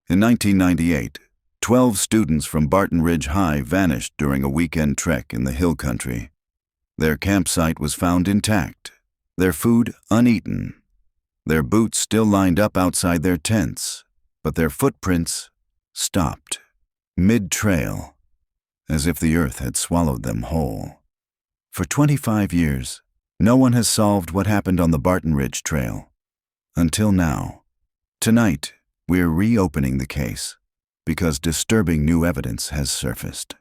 In 1998, 12 students from Barton Ridge High vanished during a weekend trek in the hill country. Their campsite was found intact, their food uneaten, their boots still lined up outside their tents, but their footprints stopped, mid-trail, as if the earth had swallowed them whole. For 25 years, no one has solved what happened on the Barton Ridge Trail. Until now. Tonight, we're reopening the case because disturbing new evidence has surfaced.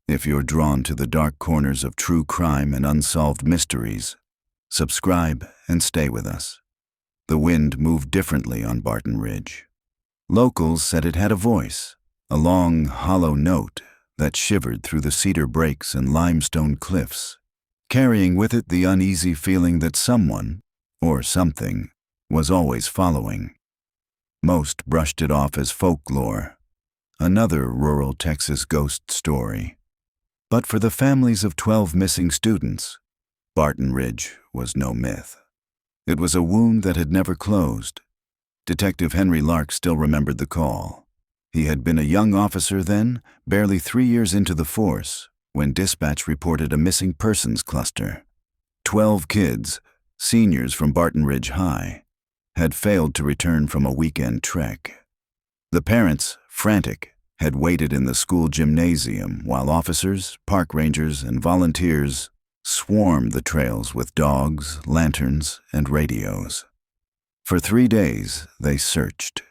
If you're drawn to the dark corners of true crime and unsolved mysteries, subscribe and stay with us. The wind moved differently on Barton Ridge. Locals said it had a voice, a long, hollow note that shivered through the cedar breaks and limestone cliffs, carrying with it the uneasy feeling that someone, or something, was always following. Most brushed it off as folklore, another rural Texas ghost story. But for the families of 12 missing students, Barton Ridge was no myth. It was a wound that had never closed. Detective Henry Lark still remembered the call. He had been a young officer then, barely 3 years into the force, when dispatch reported a missing persons cluster. 12 kids, seniors from Barton Ridge High, had failed to return from a weekend trek. The parents, frantic, had waited in the school gymnasium while officers, park rangers, and volunteers swarmed the trails with dogs, lanterns, and radios. For 3 days, they searched.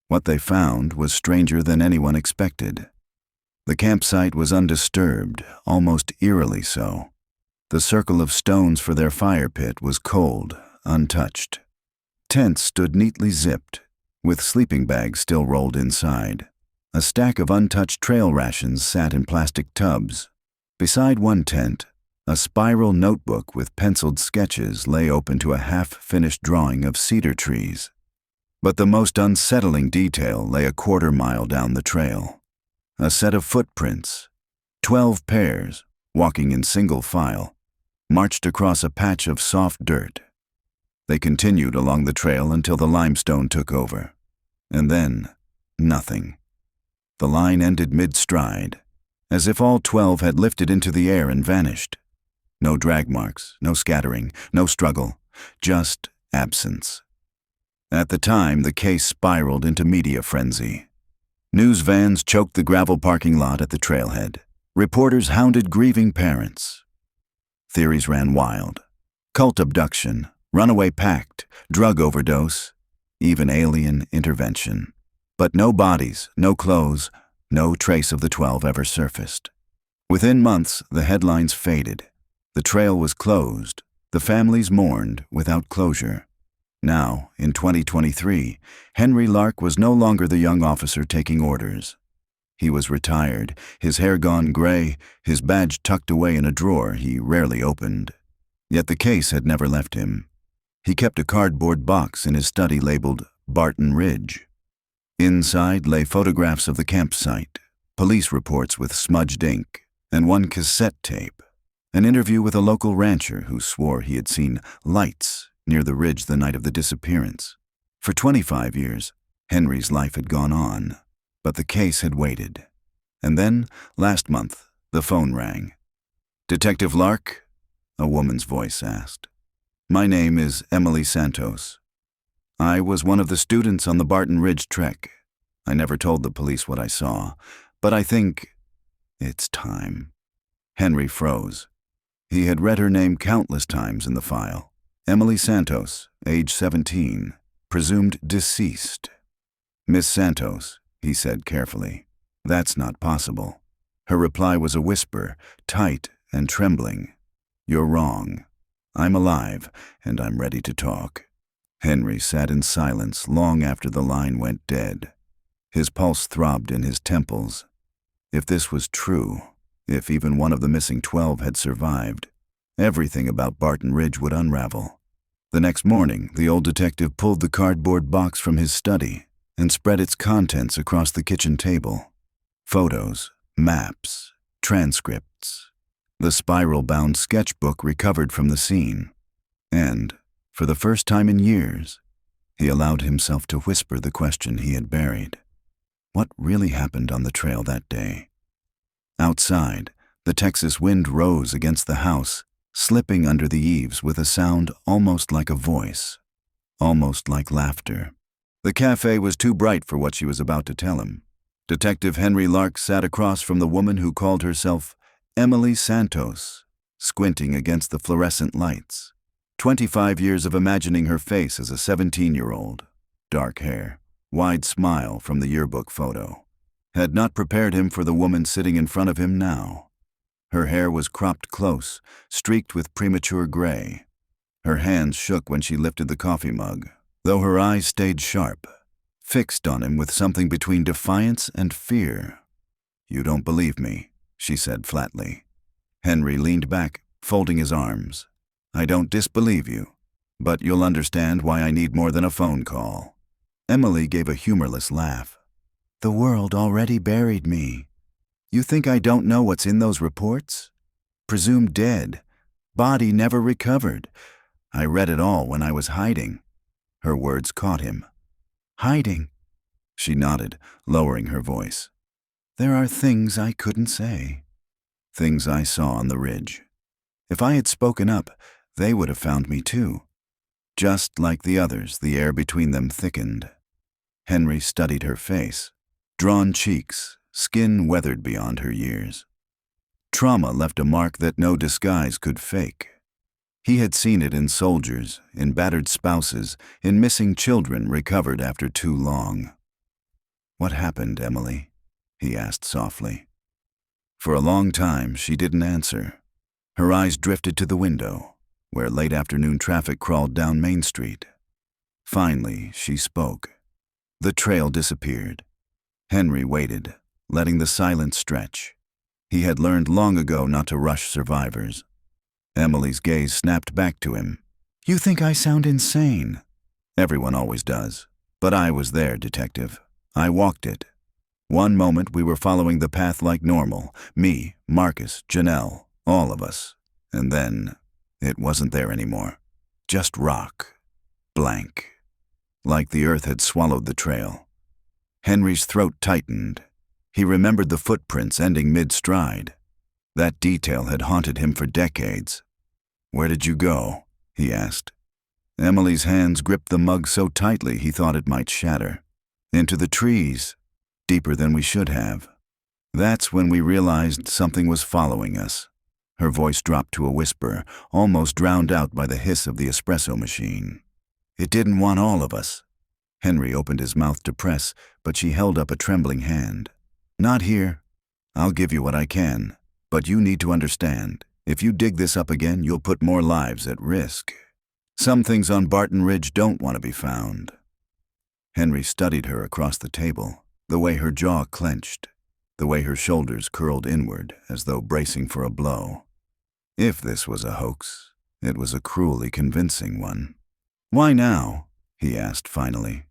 What they found was stranger than anyone expected. The campsite was undisturbed, almost eerily so. The circle of stones for their fire pit was cold, untouched. Tents stood neatly zipped, with sleeping bags still rolled inside. A stack of untouched trail rations sat in plastic tubs. Beside one tent, a spiral notebook with penciled sketches lay open to a half-finished drawing of cedar trees. But the most unsettling detail lay a quarter-mile down the trail. A set of footprints, 12 pairs, walking in single file, marched across a patch of soft dirt. They continued along the trail until the limestone took over. And then, nothing. The line ended mid-stride, as if all 12 had lifted into the air and vanished. No drag marks, no scattering, no struggle, just absence. At the time, the case spiraled into media frenzy. News vans choked the gravel parking lot at the trailhead. Reporters hounded grieving parents. Theories ran wild. Cult abduction, runaway pact, drug overdose, even alien intervention. But no bodies, no clothes, no trace of the 12 ever surfaced. Within months, the headlines faded. The trail was closed. The families mourned without closure. Now, in 2023, Henry Lark was no longer the young officer taking orders. He was retired, his hair gone gray, his badge tucked away in a drawer he rarely opened. Yet the case had never left him. He kept a cardboard box in his study labeled Barton Ridge. Inside lay photographs of the campsite, police reports with smudged ink, and one cassette tape, an interview with a local rancher who swore he had seen lights near the ridge the night of the disappearance. For 25 years, Henry's life had gone on, but the case had waited. And then, last month, the phone rang. "Detective Lark?" a woman's voice asked. "My name is Emily Santos. I was one of the students on the Barton Ridge trek. I never told the police what I saw, but I think it's time." Henry froze. He had read her name countless times in the file. Emily Santos, age 17, presumed deceased. "Miss Santos," he said carefully, "that's not possible." Her reply was a whisper, tight and trembling. "You're wrong. I'm alive, and I'm ready to talk." Henry sat in silence long after the line went dead. His pulse throbbed in his temples. If this was true, if even one of the missing 12 had survived, everything about Barton Ridge would unravel. The next morning, the old detective pulled the cardboard box from his study and spread its contents across the kitchen table. Photos, maps, transcripts, the spiral-bound sketchbook recovered from the scene. And, for the first time in years, he allowed himself to whisper the question he had buried. What really happened on the trail that day? Outside, the Texas wind rose against the house, slipping under the eaves with a sound almost like a voice, almost like laughter. The cafe was too bright for what she was about to tell him. Detective Henry Lark sat across from the woman who called herself Emily Santos, squinting against the fluorescent lights. 25 years of imagining her face as a 17-year-old, dark hair, wide smile from the yearbook photo, had not prepared him for the woman sitting in front of him now. Her hair was cropped close, streaked with premature gray. Her hands shook when she lifted the coffee mug, though her eyes stayed sharp, fixed on him with something between defiance and fear. "You don't believe me," she said flatly. Henry leaned back, folding his arms. "I don't disbelieve you, but you'll understand why I need more than a phone call." Emily gave a humorless laugh. "The world already buried me. You think I don't know what's in those reports? Presumed dead. Body never recovered. I read it all when I was hiding." Her words caught him. "Hiding?" She nodded, lowering her voice. "There are things I couldn't say. Things I saw on the ridge. If I had spoken up, they would have found me too." Just like the others, the air between them thickened. Henry studied her face. Drawn cheeks, skin weathered beyond her years. Trauma left a mark that no disguise could fake. He had seen it in soldiers, in battered spouses, in missing children recovered after too long. "What happened, Emily?" he asked softly. For a long time, she didn't answer. Her eyes drifted to the window, where late afternoon traffic crawled down Main Street. Finally, she spoke. The trail disappeared. Henry waited, letting the silence stretch. He had learned long ago not to rush survivors. Emily's gaze snapped back to him. "You think I sound insane?" "Everyone always does. But I was there, Detective. I walked it. One moment we were following the path like normal. Me, Marcus, Janelle, all of us. And then, it wasn't there anymore. Just rock. Blank. Like the earth had swallowed the trail." Henry's throat tightened. He remembered the footprints ending mid-stride. That detail had haunted him for decades. "Where did you go?" he asked. Emily's hands gripped the mug so tightly he thought it might shatter. "Into the trees. Deeper than we should have. That's when we realized something was following us." Her voice dropped to a whisper, almost drowned out by the hiss of the espresso machine. "It didn't want all of us." Henry opened his mouth to press, but she held up a trembling hand. "Not here. I'll give you what I can, but you need to understand. If you dig this up again, you'll put more lives at risk. Some things on Barton Ridge don't want to be found." Henry studied her across the table, the way her jaw clenched, the way her shoulders curled inward as though bracing for a blow. If this was a hoax, it was a cruelly convincing one. "Why now?" he asked finally.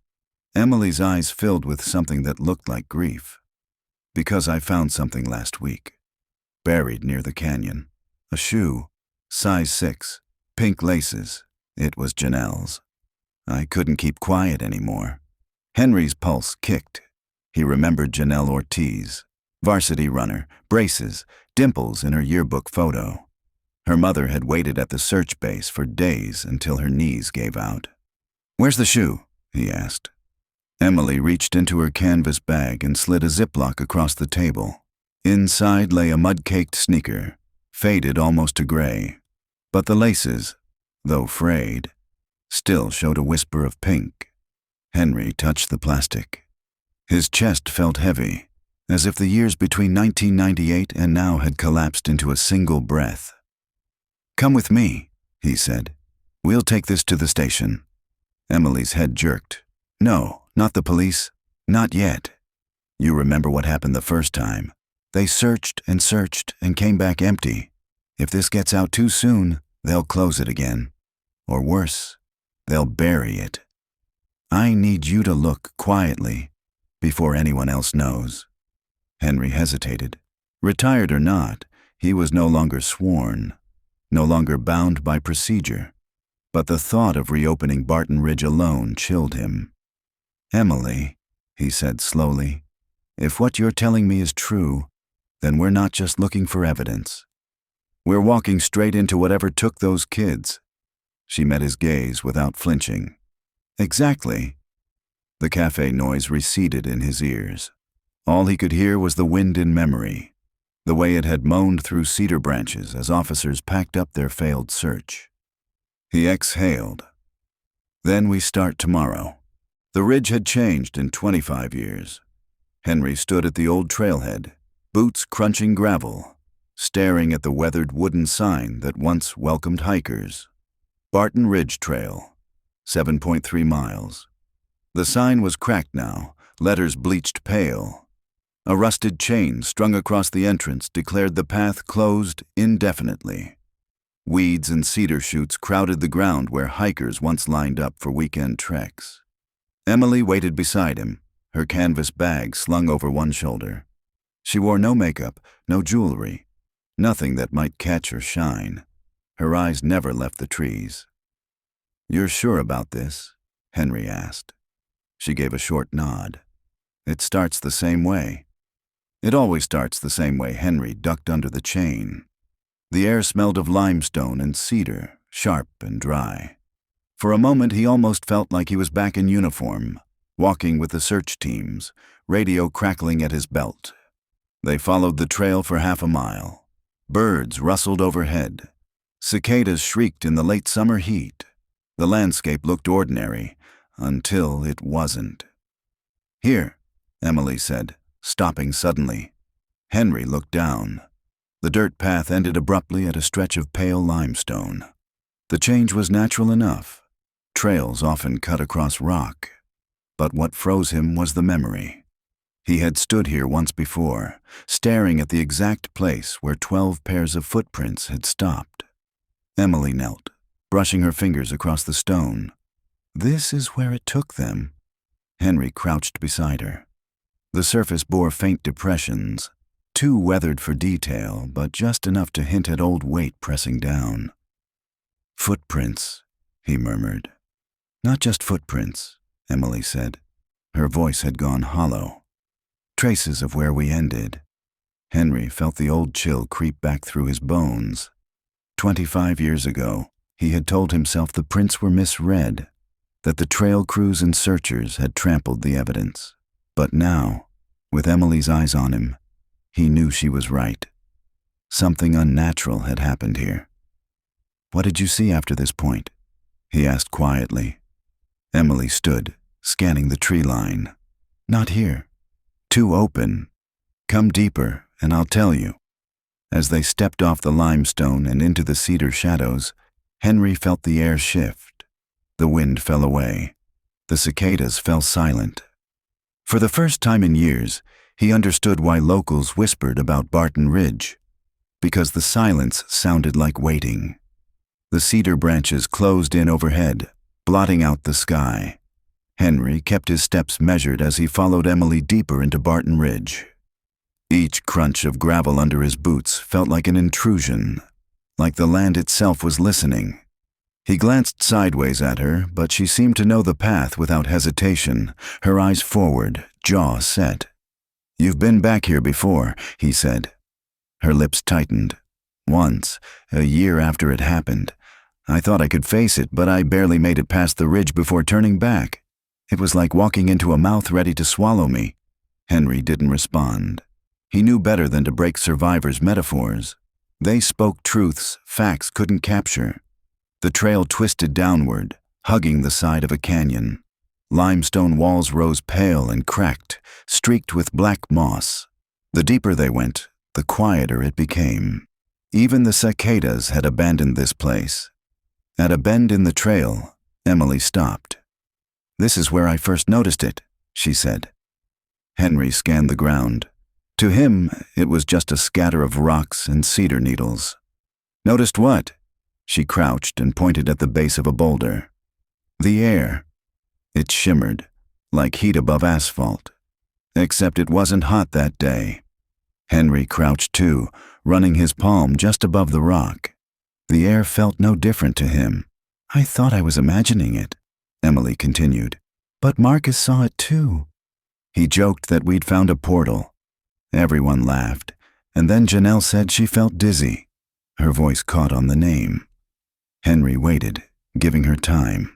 Emily's eyes filled with something that looked like grief. "Because I found something last week, buried near the canyon. A shoe, size 6, pink laces. It was Janelle's. I couldn't keep quiet anymore." Henry's pulse kicked. He remembered Janelle Ortiz, varsity runner, braces, dimples in her yearbook photo. Her mother had waited at the search base for days until her knees gave out. "Where's the shoe?" he asked. Emily reached into her canvas bag and slid a Ziploc across the table. Inside lay a mud-caked sneaker, faded almost to gray. But the laces, though frayed, still showed a whisper of pink. Henry touched the plastic. His chest felt heavy, as if the years between 1998 and now had collapsed into a single breath. "Come with me," he said. "We'll take this to the station." Emily's head jerked. "No, not the police. Not yet. You remember what happened the first time. They searched and came back empty. If this gets out too soon, they'll close it again. Or worse, they'll bury it. I need you to look quietly before anyone else knows." Henry hesitated. Retired or not, he was no longer sworn, no longer bound by procedure. But the thought of reopening Barton Ridge alone chilled him. "Emily," he said slowly, If what you're telling me is true, then we're not just looking for evidence. We're walking straight into whatever took those kids." She met his gaze without flinching. "Exactly." The cafe noise receded in his ears. All he could hear was the wind in memory, the way it had moaned through cedar branches as officers packed up their failed search. He exhaled. "Then we start tomorrow." The ridge had changed in 25 years. Henry stood at the old trailhead, boots crunching gravel, staring at the weathered wooden sign that once welcomed hikers. Barton Ridge Trail, 7.3 miles. The sign was cracked now, letters bleached pale. A rusted chain strung across the entrance declared the path closed indefinitely. Weeds and cedar shoots crowded the ground where hikers once lined up for weekend treks. Emily waited beside him, her canvas bag slung over one shoulder. She wore no makeup, no jewelry, nothing that might catch or shine. Her eyes never left the trees. "You're sure about this?" Henry asked. She gave a short nod. "It starts the same way." It always starts the same way. Henry ducked under the chain. The air smelled of limestone and cedar, sharp and dry. For a moment he almost felt like he was back in uniform, walking with the search teams, radio crackling at his belt. They followed the trail for half a mile. Birds rustled overhead. Cicadas shrieked in the late summer heat. The landscape looked ordinary, until it wasn't. "Here," Emily said, stopping suddenly. Henry looked down. The dirt path ended abruptly at a stretch of pale limestone. The change was natural enough. Trails often cut across rock. But what froze him was the memory. He had stood here once before, staring at the exact place where 12 pairs of footprints had stopped. Emily knelt, brushing her fingers across the stone. "This is where it took them." Henry crouched beside her. The surface bore faint depressions, too weathered for detail, but just enough to hint at old weight pressing down. "Footprints," he murmured. "Not just footprints," Emily said. Her voice had gone hollow. "Traces of where we ended." Henry felt the old chill creep back through his bones. 25 years ago, he had told himself the prints were misread, that the trail crews and searchers had trampled the evidence. But now, with Emily's eyes on him, he knew she was right. Something unnatural had happened here. "What did you see after this point?" he asked quietly. Emily stood, scanning the tree line. "Not here. Too open. Come deeper, and I'll tell you." As they stepped off the limestone and into the cedar shadows, Henry felt the air shift. The wind fell away. The cicadas fell silent. For the first time in years, he understood why locals whispered about Barton Ridge. Because the silence sounded like waiting. The cedar branches closed in overhead, blotting out the sky. Henry kept his steps measured as he followed Emily deeper into Barton Ridge. Each crunch of gravel under his boots felt like an intrusion, like the land itself was listening. He glanced sideways at her, but she seemed to know the path without hesitation, her eyes forward, jaw set. "You've been back here before," he said. Her lips tightened. "Once, a year after it happened. I thought I could face it, but I barely made it past the ridge before turning back. It was like walking into a mouth ready to swallow me." Henry didn't respond. He knew better than to break survivors' metaphors. They spoke truths facts couldn't capture. The trail twisted downward, hugging the side of a canyon. Limestone walls rose pale and cracked, streaked with black moss. The deeper they went, the quieter it became. Even the cicadas had abandoned this place. At a bend in the trail, Emily stopped. "This is where I first noticed it," she said. Henry scanned the ground. To him, it was just a scatter of rocks and cedar needles. "Noticed what?" She crouched and pointed at the base of a boulder. "The air." It shimmered, like heat above asphalt. Except it wasn't hot that day. Henry crouched too, running his palm just above the rock. The air felt no different to him. "I thought I was imagining it," Emily continued. "But Marcus saw it too." He joked that we'd found a portal. Everyone laughed, and then Janelle said she felt dizzy. Her voice caught on the name. Henry waited, giving her time.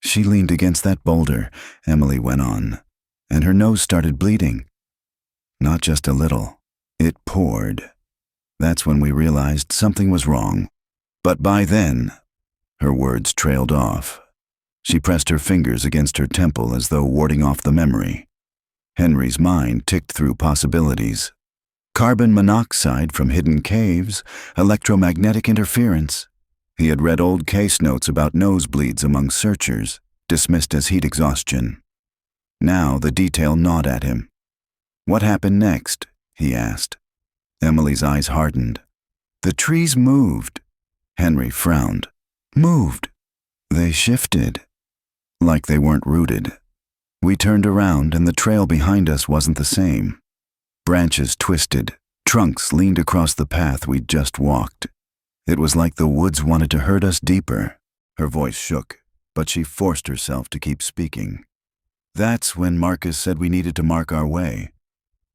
She leaned against that boulder, Emily went on, and her nose started bleeding. Not just a little. It poured. That's when we realized something was wrong. But by then, her words trailed off. She pressed her fingers against her temple as though warding off the memory. Henry's mind ticked through possibilities. Carbon monoxide from hidden caves, electromagnetic interference. He had read old case notes about nosebleeds among searchers, dismissed as heat exhaustion. Now the detail gnawed at him. "What happened next?" he asked. Emily's eyes hardened. "The trees moved." Henry frowned. "Moved." "They shifted." Like they weren't rooted. We turned around and the trail behind us wasn't the same. Branches twisted, trunks leaned across the path we'd just walked. It was like the woods wanted to hurt us deeper. Her voice shook, but she forced herself to keep speaking. "That's when Marcus said we needed to mark our way.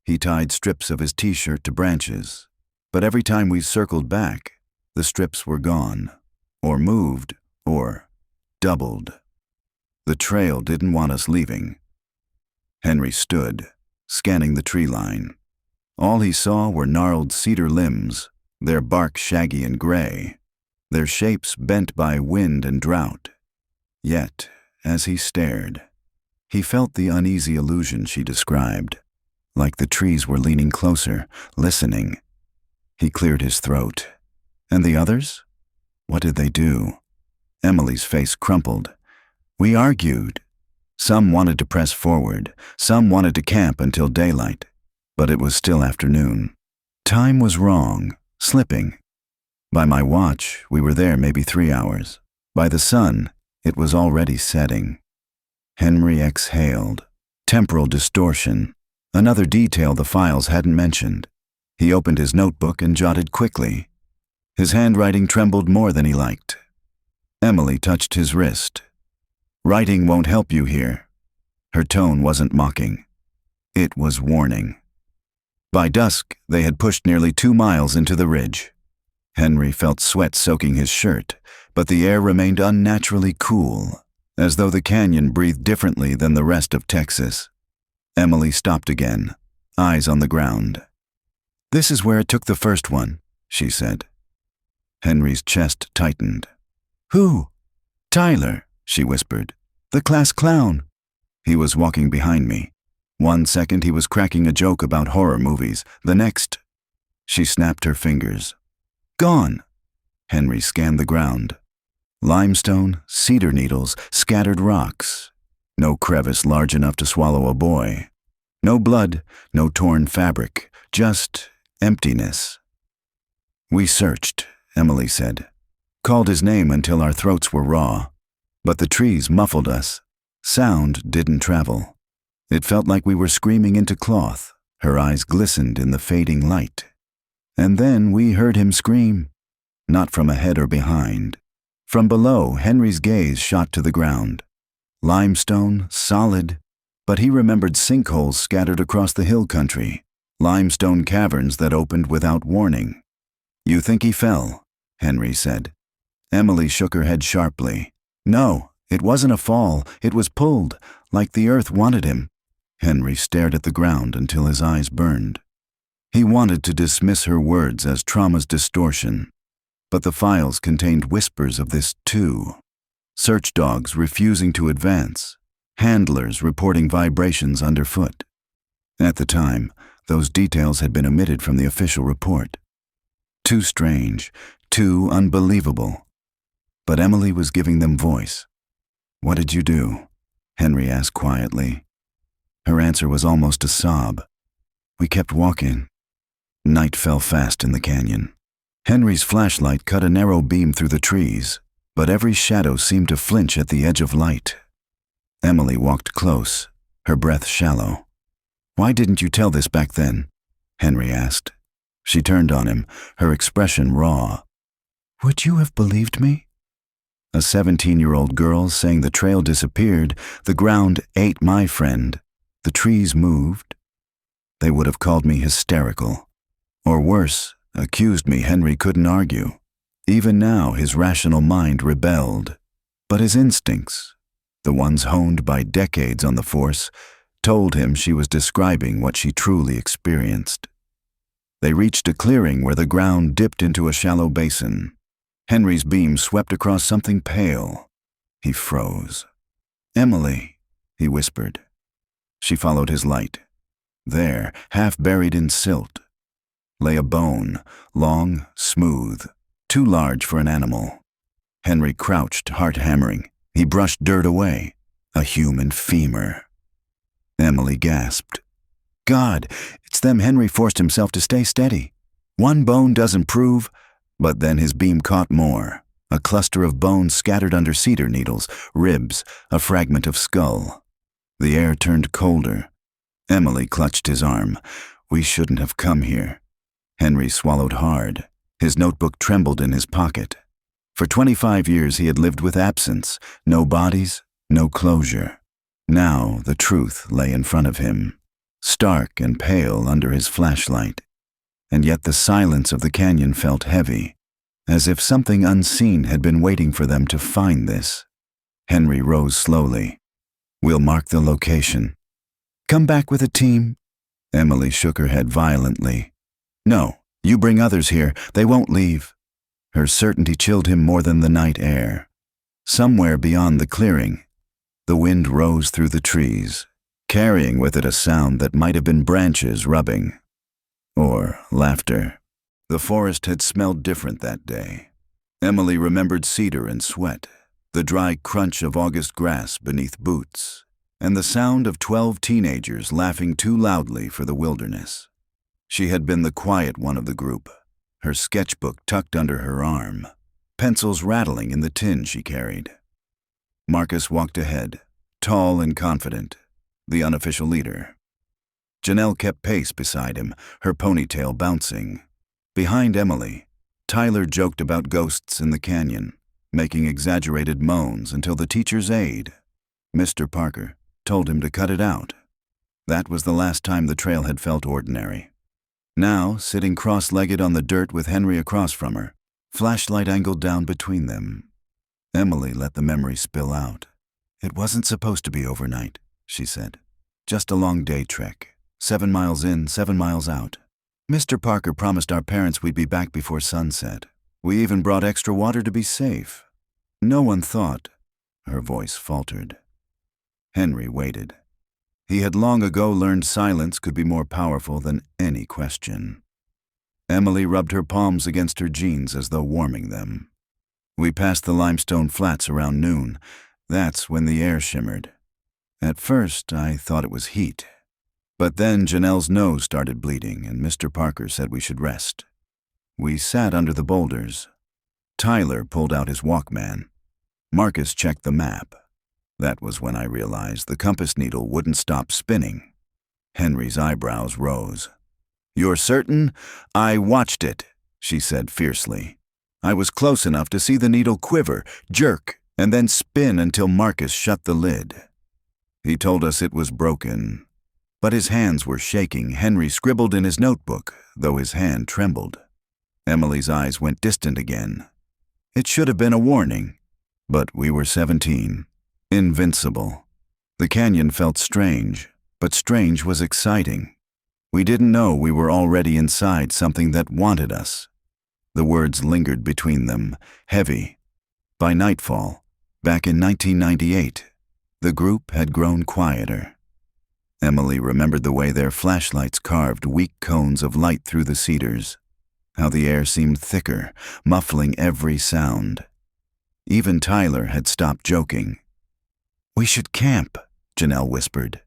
He tied strips of his t-shirt to branches, but every time we circled back, the strips were gone, or moved, or doubled. The trail didn't want us leaving." Henry stood, scanning the tree line. All he saw were gnarled cedar limbs, their bark shaggy and gray, their shapes bent by wind and drought. Yet, as he stared, he felt the uneasy illusion she described, like the trees were leaning closer, listening. He cleared his throat. And the others? What did they do? Emily's face crumpled. We argued. Some wanted to press forward, some wanted to camp until daylight, but it was still afternoon. Time was wrong, slipping. By my watch, we were there maybe 3 hours. By the sun, it was already setting. Henry exhaled. Temporal distortion, another detail the files hadn't mentioned. He opened his notebook and jotted quickly. His handwriting trembled more than he liked. Emily touched his wrist. "Writing won't help you here." Her tone wasn't mocking. It was warning. By dusk, they had pushed nearly 2 miles into the ridge. Henry felt sweat soaking his shirt, but the air remained unnaturally cool, as though the canyon breathed differently than the rest of Texas. Emily stopped again, eyes on the ground. "This is where it took the first one," she said. Henry's chest tightened. "Who?" "Tyler," she whispered. "The class clown." He was walking behind me. 1 second he was cracking a joke about horror movies, the next... She snapped her fingers. "Gone." Henry scanned the ground. Limestone, cedar needles, scattered rocks. No crevice large enough to swallow a boy. No blood, no torn fabric, just emptiness. "We searched," Emily said. "Called his name until our throats were raw. But the trees muffled us. Sound didn't travel. It felt like we were screaming into cloth." Her eyes glistened in the fading light. "And then we heard him scream. Not from ahead or behind. From below, Henry's gaze shot to the ground. Limestone, solid, but he remembered sinkholes scattered across the hill country, limestone caverns that opened without warning. "You think he fell?" Henry said. Emily shook her head sharply. "No, it wasn't a fall. It was pulled, like the earth wanted him." Henry stared at the ground until his eyes burned. He wanted to dismiss her words as trauma's distortion, but the files contained whispers of this too. Search dogs refusing to advance, handlers reporting vibrations underfoot. At the time, those details had been omitted from the official report. Too strange, too unbelievable. But Emily was giving them voice. "What did you do?" Henry asked quietly. Her answer was almost a sob. "We kept walking." Night fell fast in the canyon. Henry's flashlight cut a narrow beam through the trees, but every shadow seemed to flinch at the edge of light. Emily walked close, her breath shallow. "Why didn't you tell this back then?" Henry asked. She turned on him, her expression raw. "Would you have believed me?" A 17-year-old girl saying the trail disappeared, the ground ate my friend. The trees moved. They would have called me hysterical. Or worse, accused me. Henry couldn't argue. Even now, his rational mind rebelled. But his instincts, the ones honed by decades on the force, told him she was describing what she truly experienced. They reached a clearing where the ground dipped into a shallow basin. Henry's beam swept across something pale. He froze. "Emily," he whispered. She followed his light. There, half buried in silt, lay a bone, long, smooth, too large for an animal. Henry crouched, heart hammering. He brushed dirt away. A human femur. Emily gasped. "God, it's them!" Henry forced himself to stay steady. One bone doesn't prove, but then his beam caught more. A cluster of bones scattered under cedar needles, ribs, a fragment of skull. The air turned colder. Emily clutched his arm. "We shouldn't have come here." Henry swallowed hard. His notebook trembled in his pocket. For 25 years he had lived with absence, no bodies, no closure. Now the truth lay in front of him, stark and pale under his flashlight. And yet the silence of the canyon felt heavy, as if something unseen had been waiting for them to find this. Henry rose slowly. "We'll mark the location." "Come back with a team?" Emily shook her head violently. "No, you bring others here. They won't leave." Her certainty chilled him more than the night air. Somewhere beyond the clearing, the wind rose through the trees, carrying with it a sound that might have been branches rubbing. Or laughter. The forest had smelled different that day. Emily remembered cedar and sweat, the dry crunch of August grass beneath boots, and the sound of 12 teenagers laughing too loudly for the wilderness. She had been the quiet one of the group, her sketchbook tucked under her arm, pencils rattling in the tin she carried. Marcus walked ahead, tall and confident, the unofficial leader. Janelle kept pace beside him, her ponytail bouncing. Behind Emily, Tyler joked about ghosts in the canyon, making exaggerated moans until the teacher's aide, Mr. Parker, told him to cut it out. That was the last time the trail had felt ordinary. Now, sitting cross-legged on the dirt with Henry across from her, flashlight angled down between them, Emily let the memory spill out. "It wasn't supposed to be overnight," she said. "Just a long day trek. 7 miles in, 7 miles out. Mr. Parker promised our parents we'd be back before sunset. We even brought extra water to be safe. No one thought—" Her voice faltered. Henry waited. He had long ago learned silence could be more powerful than any question. Emily rubbed her palms against her jeans as though warming them. "We passed the limestone flats around noon. That's when the air shimmered. At first, I thought it was heat. But then Janelle's nose started bleeding, and Mr. Parker said we should rest. We sat under the boulders. Tyler pulled out his Walkman. Marcus checked the map. That was when I realized the compass needle wouldn't stop spinning." Henry's eyebrows rose. "You're certain?" "I watched it," she said fiercely. "I was close enough to see the needle quiver, jerk, and then spin until Marcus shut the lid. He told us it was broken. But his hands were shaking. Henry scribbled in his notebook, though his hand trembled. Emily's eyes went distant again. It should have been a warning. But we were 17. Invincible. The canyon felt strange, but strange was exciting. We didn't know we were already inside something that wanted us. The words lingered between them, heavy. By nightfall, back in 1998, the group had grown quieter. Emily remembered the way their flashlights carved weak cones of light through the cedars, how the air seemed thicker, muffling every sound. Even Tyler had stopped joking. "We should camp," Janelle whispered.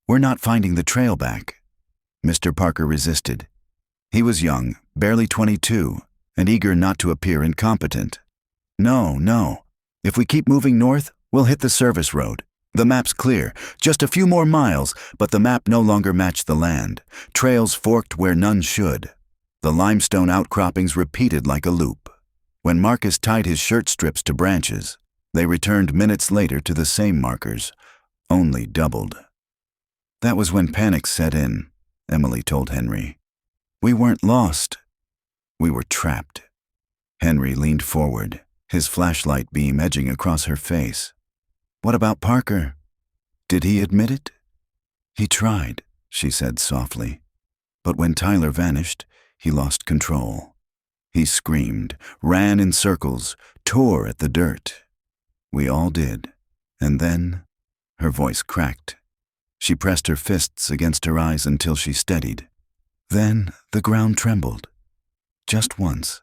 "We're not finding the trail back." Mr. Parker resisted. He was young, barely 22, and eager not to appear incompetent. No. If we keep moving north, we'll hit the service road. The map's clear, just a few more miles, but the map no longer matched the land. Trails forked where none should. The limestone outcroppings repeated like a loop. When Marcus tied his shirt strips to branches, they returned minutes later to the same markers, only doubled. That was when panic set in, Emily told Henry. We weren't lost. We were trapped. Henry leaned forward, his flashlight beam edging across her face. What about Parker? Did he admit it? He tried, she said softly. But when Tyler vanished, he lost control. He screamed, ran in circles, tore at the dirt. We all did. And then, her voice cracked. She pressed her fists against her eyes until she steadied. Then the ground trembled. Just once.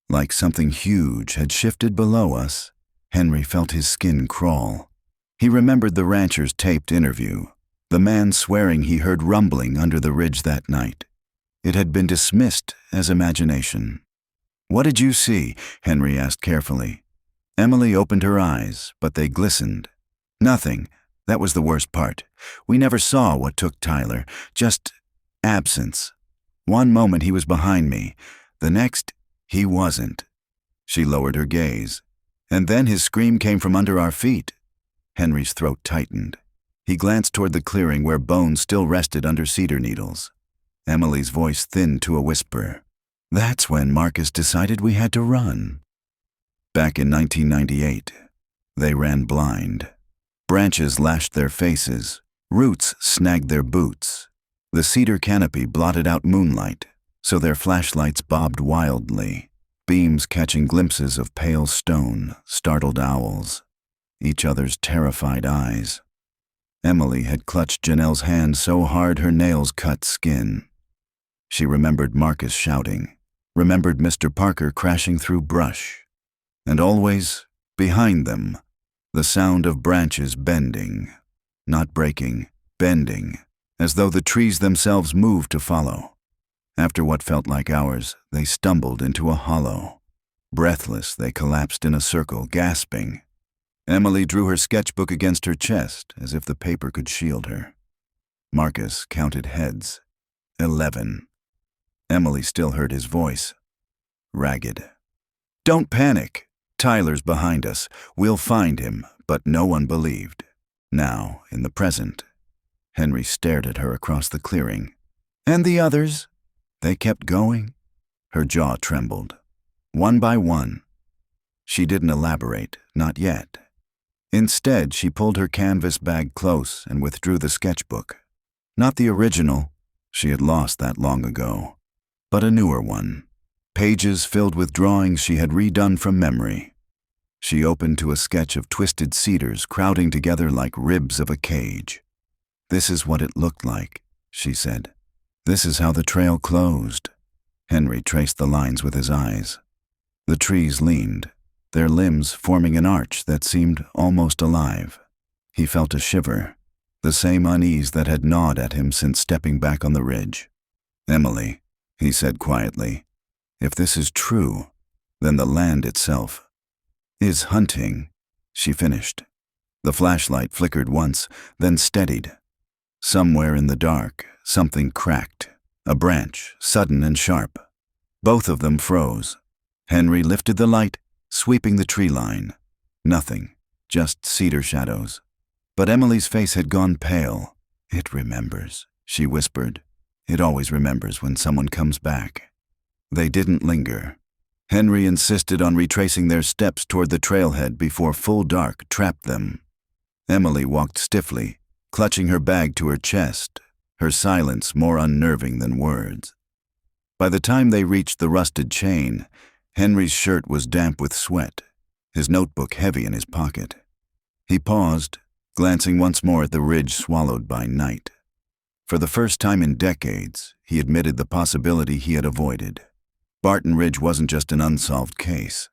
Like something huge had shifted below us, Henry felt his skin crawl. He remembered the rancher's taped interview, the man swearing he heard rumbling under the ridge that night. It had been dismissed as imagination. What did you see? Henry asked carefully. Emily opened her eyes, but they glistened. Nothing. That was the worst part. We never saw what took Tyler, just absence. One moment he was behind me, the next he wasn't. She lowered her gaze. And then his scream came from under our feet. Henry's throat tightened. He glanced toward the clearing where bones still rested under cedar needles. Emily's voice thinned to a whisper. That's when Marcus decided we had to run. Back in 1998, they ran blind. Branches lashed their faces. Roots snagged their boots. The cedar canopy blotted out moonlight, so their flashlights bobbed wildly, beams catching glimpses of pale stone, startled owls, each other's terrified eyes. Emily had clutched Janelle's hand so hard her nails cut skin. She remembered Marcus shouting, remembered Mr. Parker crashing through brush, and always, behind them, the sound of branches bending, not breaking, bending, as though the trees themselves moved to follow. After what felt like hours, they stumbled into a hollow. Breathless, they collapsed in a circle, gasping. Emily drew her sketchbook against her chest, as if the paper could shield her. Marcus counted heads. 11. Emily still heard his voice. Ragged. Don't panic. Tyler's behind us. We'll find him, but no one believed. Now, in the present. Henry stared at her across the clearing. And the others? They kept going. Her jaw trembled. One by one. She didn't elaborate, not yet. Instead, she pulled her canvas bag close and withdrew the sketchbook. Not the original, she had lost that long ago, but a newer one. Pages filled with drawings she had redone from memory. She opened to a sketch of twisted cedars crowding together like ribs of a cage. This is what it looked like, she said. This is how the trail closed. Henry traced the lines with his eyes. The trees leaned, their limbs forming an arch that seemed almost alive. He felt a shiver, the same unease that had gnawed at him since stepping back on the ridge. Emily, he said quietly, if this is true, then the land itself is hunting, she finished. The flashlight flickered once, then steadied. Somewhere in the dark, something cracked, a branch, sudden and sharp. Both of them froze. Henry lifted the light, sweeping the tree line. Nothing, just cedar shadows. But Emily's face had gone pale. It remembers, she whispered. It always remembers when someone comes back. They didn't linger. Henry insisted on retracing their steps toward the trailhead before full dark trapped them. Emily walked stiffly, clutching her bag to her chest, her silence more unnerving than words. By the time they reached the rusted chain, Henry's shirt was damp with sweat, his notebook heavy in his pocket. He paused, glancing once more at the ridge swallowed by night. For the first time in decades, he admitted the possibility he had avoided. Barton Ridge wasn't just an unsolved case.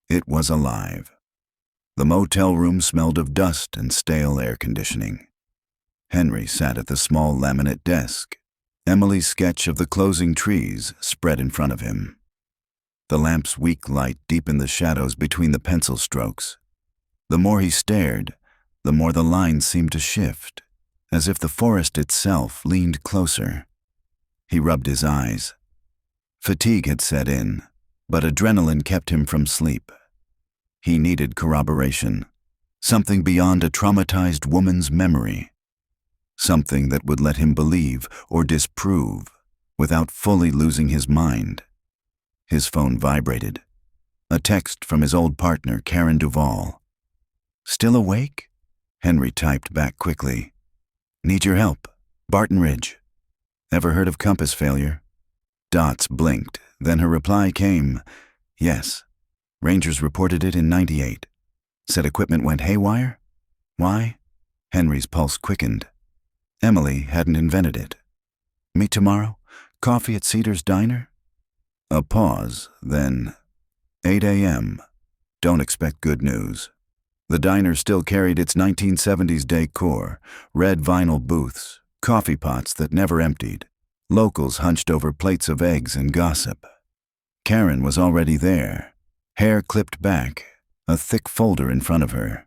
It was alive. The motel room smelled of dust and stale air conditioning. Henry sat at the small laminate desk. Emily's sketch of the closing trees spread in front of him. The lamp's weak light deepened the shadows between the pencil strokes. The more he stared, the more the lines seemed to shift, as if the forest itself leaned closer. He rubbed his eyes. Fatigue had set in, but adrenaline kept him from sleep. He needed corroboration, something beyond a traumatized woman's memory. something that would let him believe or disprove without fully losing his mind. His phone vibrated. A text from his old partner, Karen Duvall. "Still awake?" Henry typed back quickly. "Need your help. Barton Ridge. Ever heard of compass failure?" Dots blinked, then her reply came. "Yes. Rangers reported it in '98. Said equipment went haywire? Why?" Henry's pulse quickened. Emily hadn't invented it. "Meet tomorrow? Coffee at Cedar's Diner?" A pause, then 8 a.m. Don't expect good news. The diner still carried its 1970s decor, red vinyl booths, coffee pots that never emptied, locals hunched over plates of eggs and gossip. Karen was already there, hair clipped back, a thick folder in front of her.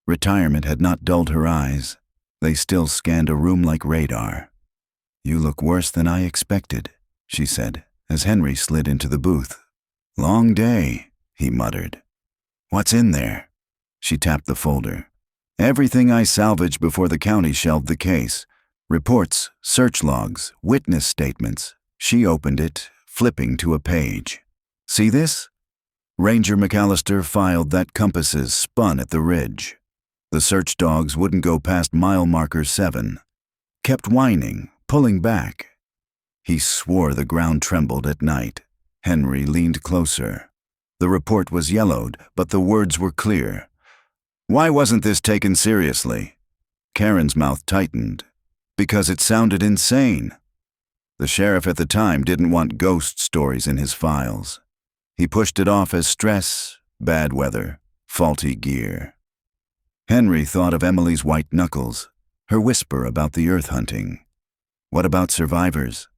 Retirement had not dulled her eyes. They still scanned a room like radar. "You look worse than I expected," she said, as Henry slid into the booth. "Long day," he muttered. "What's in there?" She tapped the folder. "Everything I salvaged before the county shelved the case. Reports, search logs, witness statements." She opened it, flipping to a page. "See this? Ranger McAllister filed that compasses spun at the ridge. The search dogs wouldn't go past mile marker 7. Kept whining, pulling back." He swore the ground trembled at night. Henry leaned closer. The report was yellowed, but the words were clear. Why wasn't this taken seriously? Karen's mouth tightened. Because it sounded insane. The sheriff at the time didn't want ghost stories in his files. He pushed it off as stress, bad weather, faulty gear. Henry thought of Emily's white knuckles, her whisper about the earth hunting. What about survivors?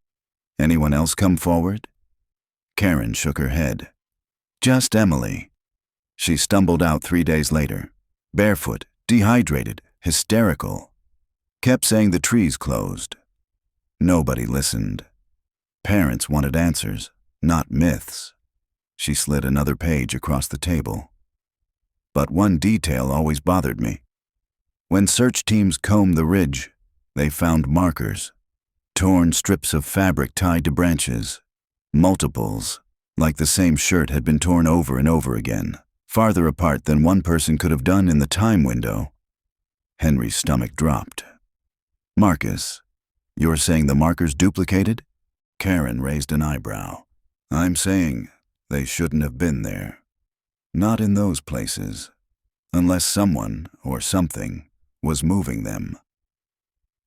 Anyone else come forward? Karen shook her head. Just Emily. She stumbled out 3 days later, barefoot, dehydrated, hysterical. Kept saying the trees closed. Nobody listened. Parents wanted answers, not myths. She slid another page across the table. But one detail always bothered me. When search teams combed the ridge, they found markers. Torn strips of fabric tied to branches. Multiples, like the same shirt had been torn over and over again, farther apart than one person could have done in the time window. Henry's stomach dropped. Marcus, you're saying the markers duplicated? Karen raised an eyebrow. I'm saying they shouldn't have been there. Not in those places, unless someone or something was moving them.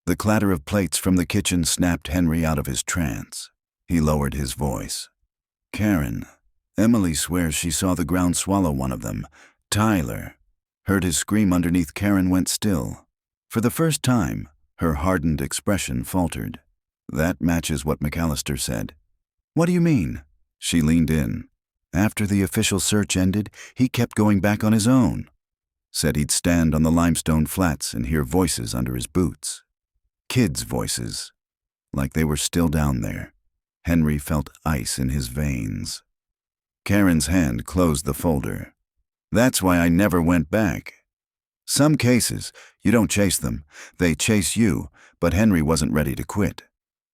The clatter of plates from the kitchen snapped Henry out of his trance. He lowered his voice. Karen, Emily swears she saw the ground swallow one of them. Tyler. Heard his scream underneath. Karen went still. For the first time, her hardened expression faltered. That matches what McAllister said. What do you mean? She leaned in. After the official search ended, he kept going back on his own. Said he'd stand on the limestone flats and hear voices under his boots. Kids' voices, like they were still down there. Henry felt ice in his veins. Karen's hand closed the folder. That's why I never went back. Some cases, you don't chase them. They chase you, but Henry wasn't ready to quit.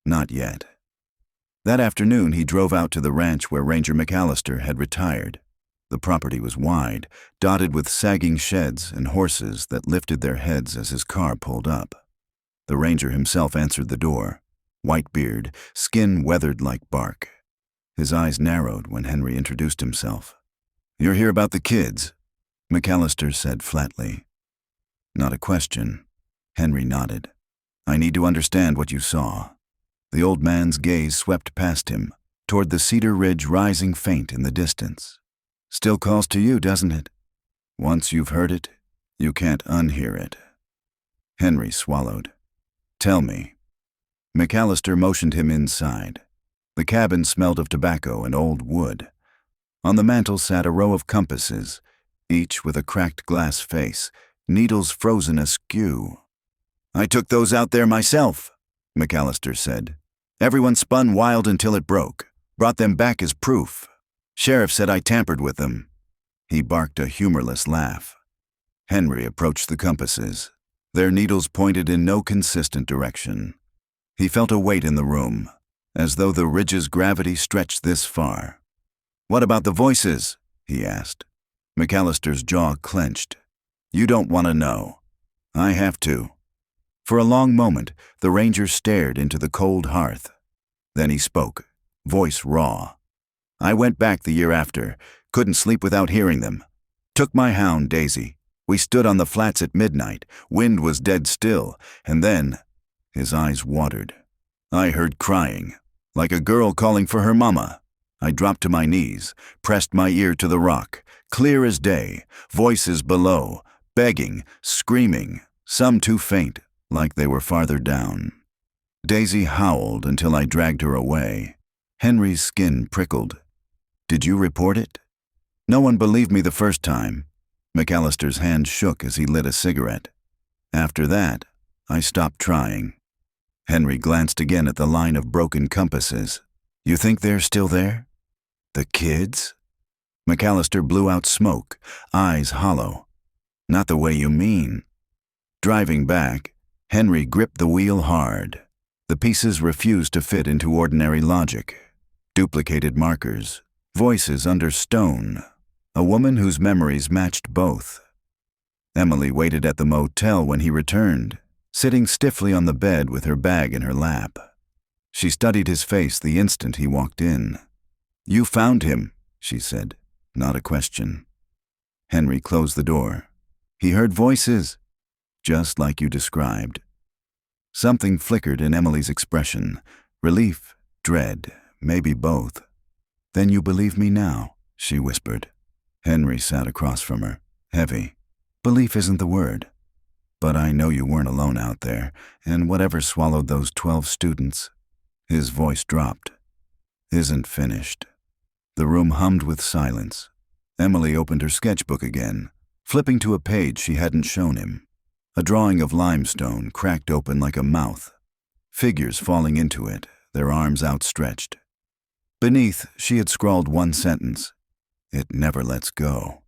Not yet. That afternoon, he drove out to the ranch where Ranger McAllister had retired. The property was wide, dotted with sagging sheds and horses that lifted their heads as his car pulled up. The ranger himself answered the door. White beard, skin weathered like bark. His eyes narrowed when Henry introduced himself. You're here about the kids, McAllister said flatly. Not a question. Henry nodded. I need to understand what you saw. The old man's gaze swept past him, toward the cedar ridge rising faint in the distance. Still calls to you, doesn't it? Once you've heard it, you can't unhear it. Henry swallowed. Tell me. McAllister motioned him inside. The cabin smelled of tobacco and old wood. On the mantel sat a row of compasses, each with a cracked glass face, needles frozen askew. I took those out there myself, McAllister said. Everyone spun wild until it broke. Brought them back as proof. Sheriff said I tampered with them. He barked a humorless laugh. Henry approached the compasses. Their needles pointed in no consistent direction. He felt a weight in the room, as though the ridge's gravity stretched this far. "What about the voices?" he asked. McAllister's jaw clenched. "You don't want to know." "I have to." For a long moment, the ranger stared into the cold hearth. Then he spoke, voice raw. "I went back the year after, couldn't sleep without hearing them. Took my hound, Daisy. We stood on the flats at midnight, wind was dead still, and then," his eyes watered, "I heard crying, like a girl calling for her mama. I dropped to my knees, pressed my ear to the rock, clear as day, voices below, begging, screaming, some too faint, like they were farther down. Daisy howled until I dragged her away. Henry's skin prickled. Did you report it? No one believed me the first time." McAllister's hand shook as he lit a cigarette. "After that, I stopped trying." Henry glanced again at the line of broken compasses. "You think they're still there? The kids?" McAllister blew out smoke, eyes hollow. "Not the way you mean." Driving back, Henry gripped the wheel hard. The pieces refused to fit into ordinary logic. Duplicated markers, voices under stone, a woman whose memories matched both. Emily waited at the motel when he returned, sitting stiffly on the bed with her bag in her lap. She studied his face the instant he walked in. "You found him," she said, not a question. Henry closed the door. "He heard voices, just like you described." Something flickered in Emily's expression, relief, dread, maybe both. "Then you believe me now," she whispered. Henry sat across from her, heavy. "Belief isn't the word. But I know you weren't alone out there, and whatever swallowed those 12 students." His voice dropped. "Isn't finished." The room hummed with silence. Emily opened her sketchbook again, flipping to a page she hadn't shown him. A drawing of limestone cracked open like a mouth. Figures falling into it, their arms outstretched. Beneath, she had scrawled one sentence. "It never lets go."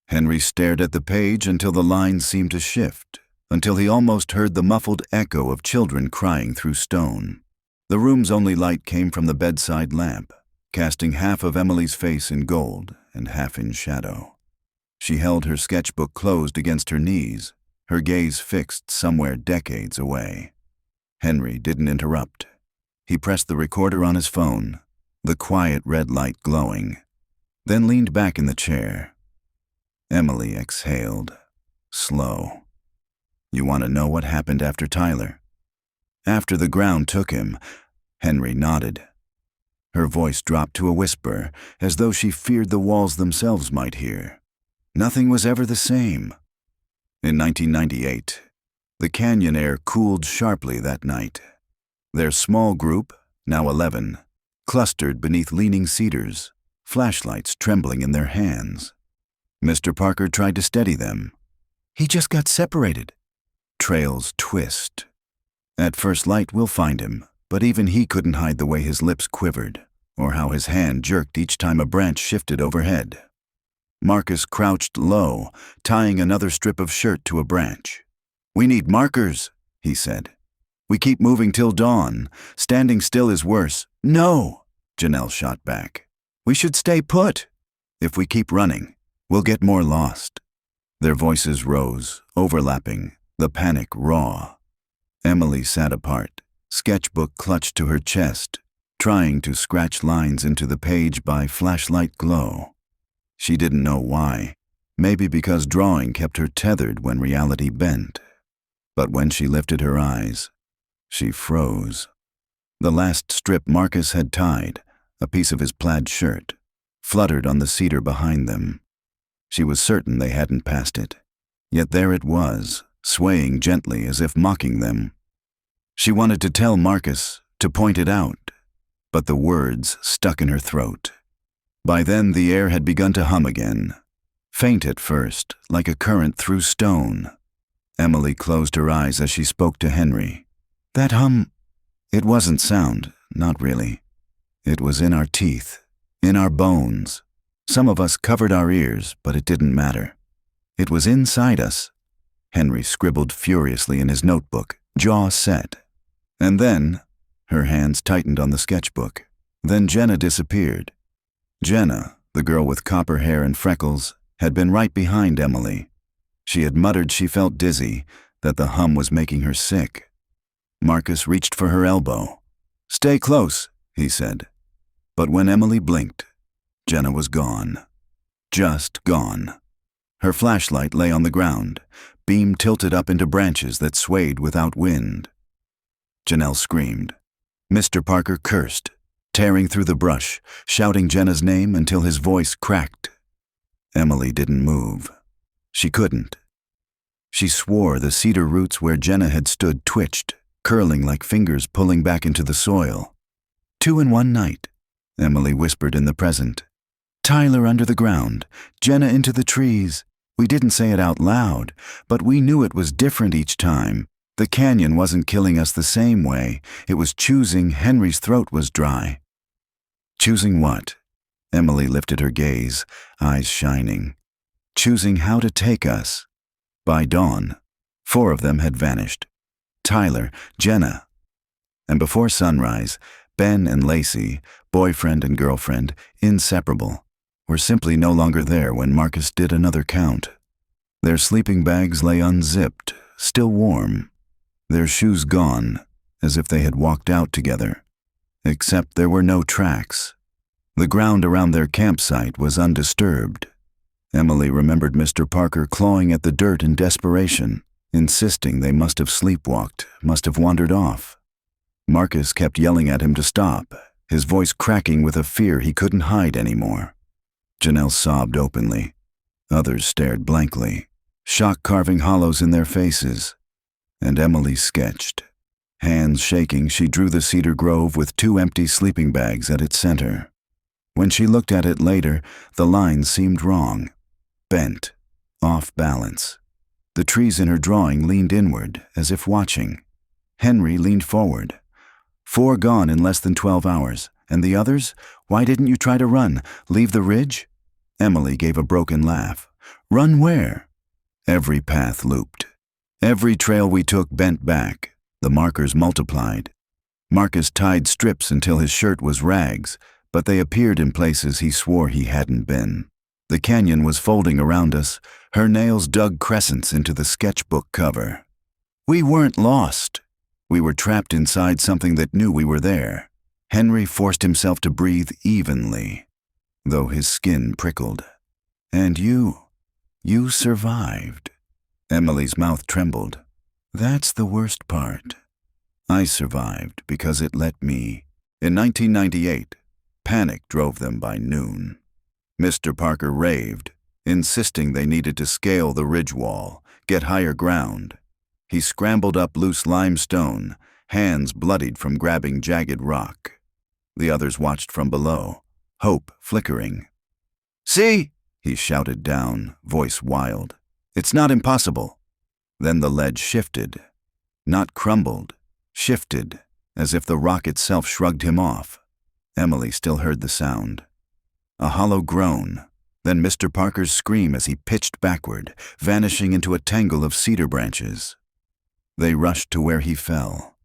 Henry stared at the page until the lines seemed to shift, until he almost heard the muffled echo of children crying through stone. The room's only light came from the bedside lamp, casting half of Emily's face in gold and half in shadow. She held her sketchbook closed against her knees, her gaze fixed somewhere decades away. Henry didn't interrupt. He pressed the recorder on his phone, the quiet red light glowing, then leaned back in the chair. Emily exhaled, slow. "You want to know what happened after Tyler?" "After the ground took him," Henry nodded. Her voice dropped to a whisper, as though she feared the walls themselves might hear. "Nothing was ever the same." In 1998, the canyon air cooled sharply that night. Their small group, now 11, clustered beneath leaning cedars, flashlights trembling in their hands. Mr. Parker tried to steady them. "He just got separated." Trails twist. "At first light we'll find him," but even he couldn't hide the way his lips quivered, or how his hand jerked each time a branch shifted overhead. Marcus crouched low, tying another strip of shirt to a branch. "We need markers," he said. "We keep moving till dawn. Standing still is worse." "No," Janelle shot back. "We should stay put. If we keep running, we'll get more lost." Their voices rose, overlapping, the panic raw. Emily sat apart, sketchbook clutched to her chest, trying to scratch lines into the page by flashlight glow. She didn't know why, maybe because drawing kept her tethered when reality bent. But when she lifted her eyes, she froze. The last strip Marcus had tied, a piece of his plaid shirt, fluttered on the cedar behind them. She was certain they hadn't passed it. Yet there it was, swaying gently as if mocking them. She wanted to tell Marcus, to point it out, but the words stuck in her throat. By then the air had begun to hum again, faint at first, like a current through stone. Emily closed her eyes as she spoke to Henry. "That hum, it wasn't sound, not really. It was in our teeth, in our bones. Some of us covered our ears, but it didn't matter. It was inside us." Henry scribbled furiously in his notebook, jaw set. And then, her hands tightened on the sketchbook. Then Jenna disappeared. Jenna, the girl with copper hair and freckles, had been right behind Emily. She had muttered she felt dizzy, that the hum was making her sick. Marcus reached for her elbow. "Stay close," he said. But when Emily blinked, Jenna was gone. Just gone. Her flashlight lay on the ground, beam tilted up into branches that swayed without wind. Janelle screamed. Mr. Parker cursed, tearing through the brush, shouting Jenna's name until his voice cracked. Emily didn't move. She couldn't. She swore the cedar roots where Jenna had stood twitched, curling like fingers pulling back into the soil. 2 in one night, Emily whispered in the present. Tyler under the ground, Jenna into the trees. We didn't say it out loud, but we knew it was different each time. The canyon wasn't killing us the same way. It was choosing. Henry's throat was dry. Choosing what? Emily lifted her gaze, eyes shining. Choosing how to take us. By dawn, 4 of them had vanished. Tyler, Jenna. And before sunrise, Ben and Lacey, boyfriend and girlfriend, inseparable, were simply no longer there when Marcus did another count. Their sleeping bags lay unzipped, still warm. Their shoes gone, as if they had walked out together. Except there were no tracks. The ground around their campsite was undisturbed. Emily remembered Mr. Parker clawing at the dirt in desperation, insisting they must have sleepwalked, must have wandered off. Marcus kept yelling at him to stop, his voice cracking with a fear he couldn't hide anymore. Janelle sobbed openly. Others stared blankly, shock carving hollows in their faces. And Emily sketched. Hands shaking, she drew the cedar grove with 2 empty sleeping bags at its center. When she looked at it later, the lines seemed wrong. Bent, off balance. The trees in her drawing leaned inward, as if watching. Henry leaned forward. 4 gone in less than 12 hours. And the others? Why didn't you try to run? Leave the ridge? Emily gave a broken laugh. Run where? Every path looped. Every trail we took bent back. The markers multiplied. Marcus tied strips until his shirt was rags, but they appeared in places he swore he hadn't been. The canyon was folding around us. Her nails dug crescents into the sketchbook cover. We weren't lost. We were trapped inside something that knew we were there. Henry forced himself to breathe evenly, though his skin prickled. And you survived. Emily's mouth trembled. That's the worst part. I survived because it let me. In 1998, panic drove them by noon. Mr. Parker raved, insisting they needed to scale the ridge wall, get higher ground. He scrambled up loose limestone, hands bloodied from grabbing jagged rock. The others watched from below, hope flickering. See, he shouted down, voice wild. It's not impossible. Then the ledge shifted. Not crumbled, shifted, as if the rock itself shrugged him off. Emily still heard the sound. A hollow groan, then Mr. Parker's scream as he pitched backward, vanishing into a tangle of cedar branches. They rushed to where he fell.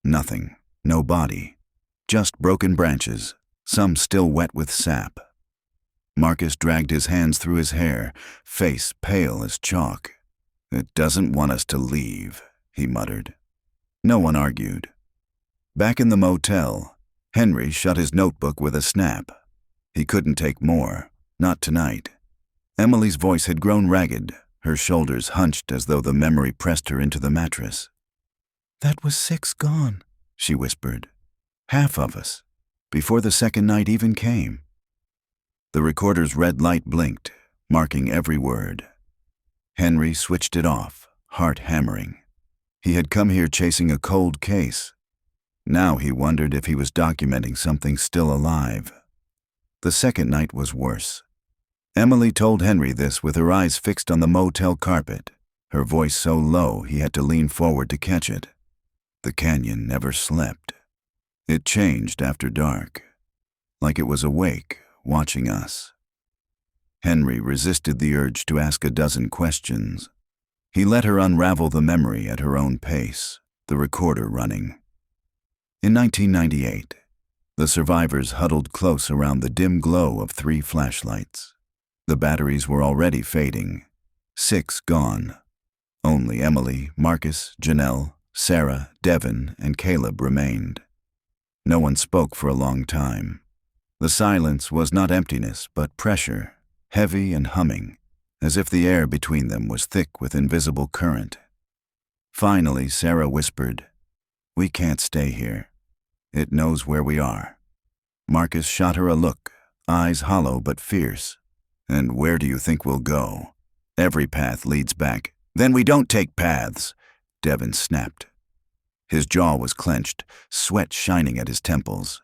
Nothing, no body, just broken branches, some still wet with sap. Marcus dragged his hands through his hair, face pale as chalk. It doesn't want us to leave, he muttered. No one argued. Back in the motel, Henry shut his notebook with a snap. He couldn't take more, not tonight. Emily's voice had grown ragged, her shoulders hunched as though the memory pressed her into the mattress. That was 6 gone, she whispered. Half of us, before the second night even came. The recorder's red light blinked, marking every word. Henry switched it off, heart hammering. He had come here chasing a cold case. Now he wondered if he was documenting something still alive. The second night was worse. Emily told Henry this with her eyes fixed on the motel carpet, her voice so low he had to lean forward to catch it. The canyon never slept. It changed after dark, like it was awake, watching us. Henry resisted the urge to ask a dozen questions. He let her unravel the memory at her own pace, the recorder running. In 1998, the survivors huddled close around the dim glow of 3 flashlights. The batteries were already fading. 6 gone. Only Emily, Marcus, Janelle, Sarah, Devin, and Caleb remained. No one spoke for a long time. The silence was not emptiness, but pressure, heavy and humming, as if the air between them was thick with invisible current. Finally, Sarah whispered, "We can't stay here. It knows where we are." Marcus shot her a look, eyes hollow but fierce. "And where do you think we'll go? Every path leads back." "Then we don't take paths," Devin snapped. His jaw was clenched, sweat shining at his temples.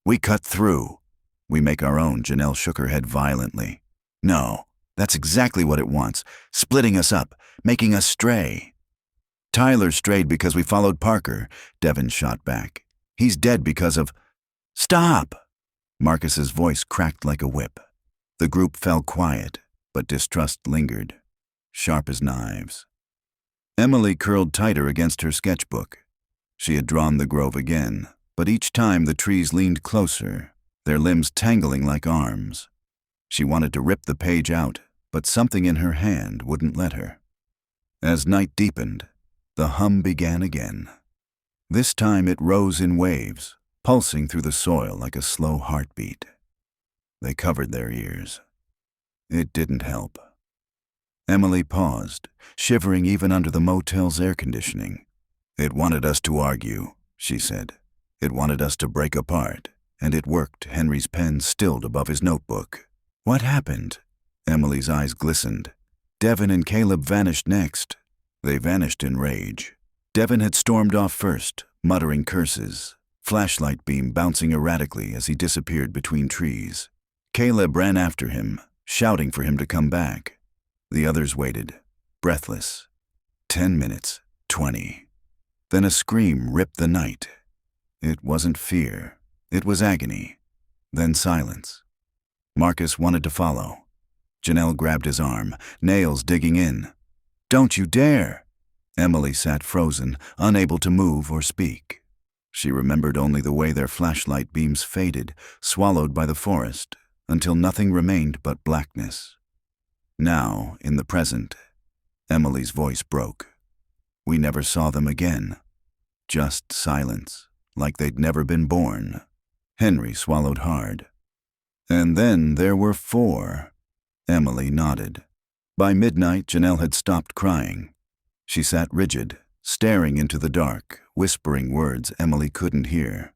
"We cut through. We make our own." Janelle shook her head violently. "No, that's exactly what it wants, splitting us up, making us stray." "Tyler strayed because we followed Parker," Devin shot back. "He's dead because of—" "Stop!" Marcus's voice cracked like a whip. The group fell quiet, but distrust lingered, sharp as knives. Emily curled tighter against her sketchbook. She had drawn the grove again, but each time the trees leaned closer, their limbs tangling like arms. She wanted to rip the page out, but something in her hand wouldn't let her. As night deepened, the hum began again. This time it rose in waves, pulsing through the soil like a slow heartbeat. They covered their ears. It didn't help. Emily paused, shivering even under the motel's air conditioning. "It wanted us to argue," she said. "It wanted us to break apart, and it worked." Henry's pen stilled above his notebook. "What happened?" Emily's eyes glistened. "Devin and Caleb vanished next." They vanished in rage. Devin had stormed off first, muttering curses, flashlight beam bouncing erratically as he disappeared between trees. Caleb ran after him, shouting for him to come back. The others waited, breathless. 10 minutes, 20. Then a scream ripped the night. It wasn't fear. It was agony. Then silence. Marcus wanted to follow. Janelle grabbed his arm, nails digging in. "Don't you dare!" Emily sat frozen, unable to move or speak. She remembered only the way their flashlight beams faded, swallowed by the forest, until nothing remained but blackness. Now, in the present, Emily's voice broke. "We never saw them again. Just silence, like they'd never been born." Henry swallowed hard. "And then there were 4. Emily nodded. By midnight, Janelle had stopped crying. She sat rigid, staring into the dark, whispering words Emily couldn't hear.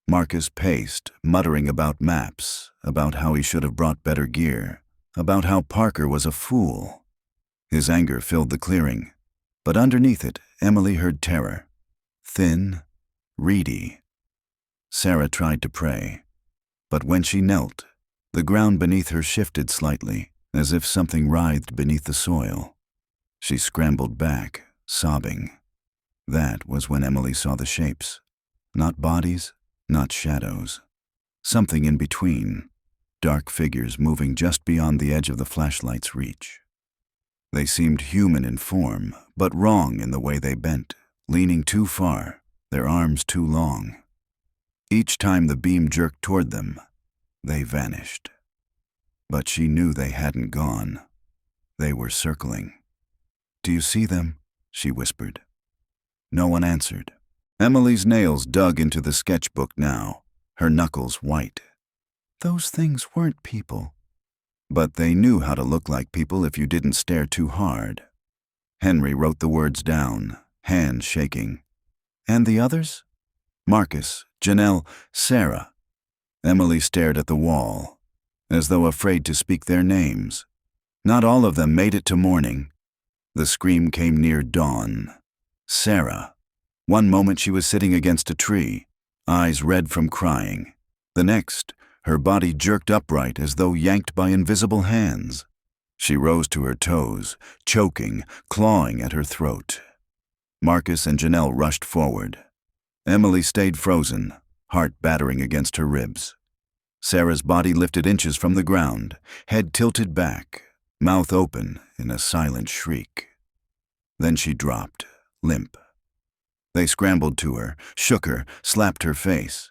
Marcus paced, muttering about maps, about how he should have brought better gear, about how Parker was a fool. His anger filled the clearing, but underneath it, Emily heard terror. Thin, reedy. Sarah tried to pray, but when she knelt, the ground beneath her shifted slightly, as if something writhed beneath the soil. She scrambled back, sobbing. That was when Emily saw the shapes. Not bodies, not shadows. Something in between. Dark figures moving just beyond the edge of the flashlight's reach. They seemed human in form, but wrong in the way they bent, leaning too far, their arms too long. Each time the beam jerked toward them, they vanished. But she knew they hadn't gone. They were circling. "Do you see them?" she whispered. No one answered. Emily's nails dug into the sketchbook now, her knuckles white. Those things weren't people. But they knew how to look like people if you didn't stare too hard. Henry wrote the words down, hands shaking. "And the others?" "Marcus, Janelle, Sarah." Emily stared at the wall, as though afraid to speak their names. Not all of them made it to morning. The scream came near dawn. Sarah. One moment she was sitting against a tree, eyes red from crying. The next, her body jerked upright as though yanked by invisible hands. She rose to her toes, choking, clawing at her throat. Marcus and Janelle rushed forward. Emily stayed frozen, heart battering against her ribs. Sarah's body lifted inches from the ground, head tilted back, mouth open in a silent shriek. Then she dropped, limp. They scrambled to her, shook her, slapped her face.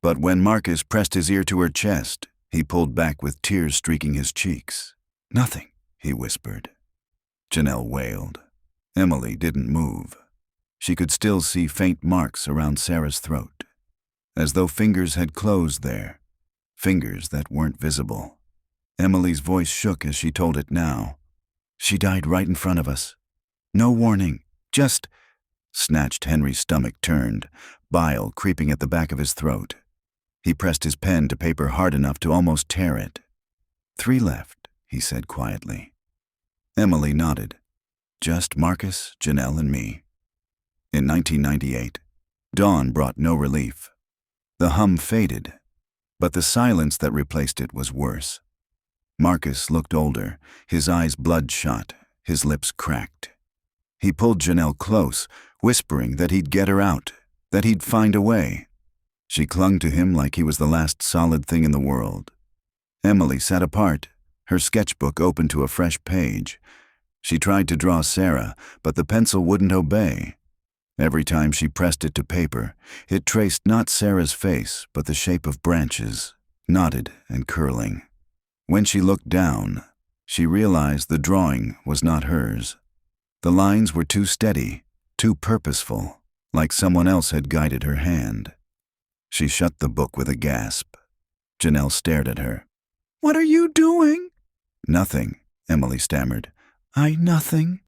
But when Marcus pressed his ear to her chest, he pulled back with tears streaking his cheeks. "Nothing," he whispered. Janelle wailed. Emily didn't move. She could still see faint marks around Sarah's throat, as though fingers had closed there, fingers that weren't visible. Emily's voice shook as she told it now. "She died right in front of us. No warning, just—" Snatched. Henry's stomach turned, bile creeping at the back of his throat. He pressed his pen to paper hard enough to almost tear it. "3 left," he said quietly. Emily nodded. "Just Marcus, Janelle, and me." In 1998, dawn brought no relief. The hum faded, but the silence that replaced it was worse. Marcus looked older, his eyes bloodshot, his lips cracked. He pulled Janelle close, whispering that he'd get her out, that he'd find a way. She clung to him like he was the last solid thing in the world. Emily sat apart, her sketchbook open to a fresh page. She tried to draw Sarah, but the pencil wouldn't obey. Every time she pressed it to paper, it traced not Sarah's face, but the shape of branches, knotted and curling. When she looked down, she realized the drawing was not hers. The lines were too steady, too purposeful, like someone else had guided her hand. She shut the book with a gasp. Janelle stared at her. "What are you doing?" "Nothing," Emily stammered. Nothing."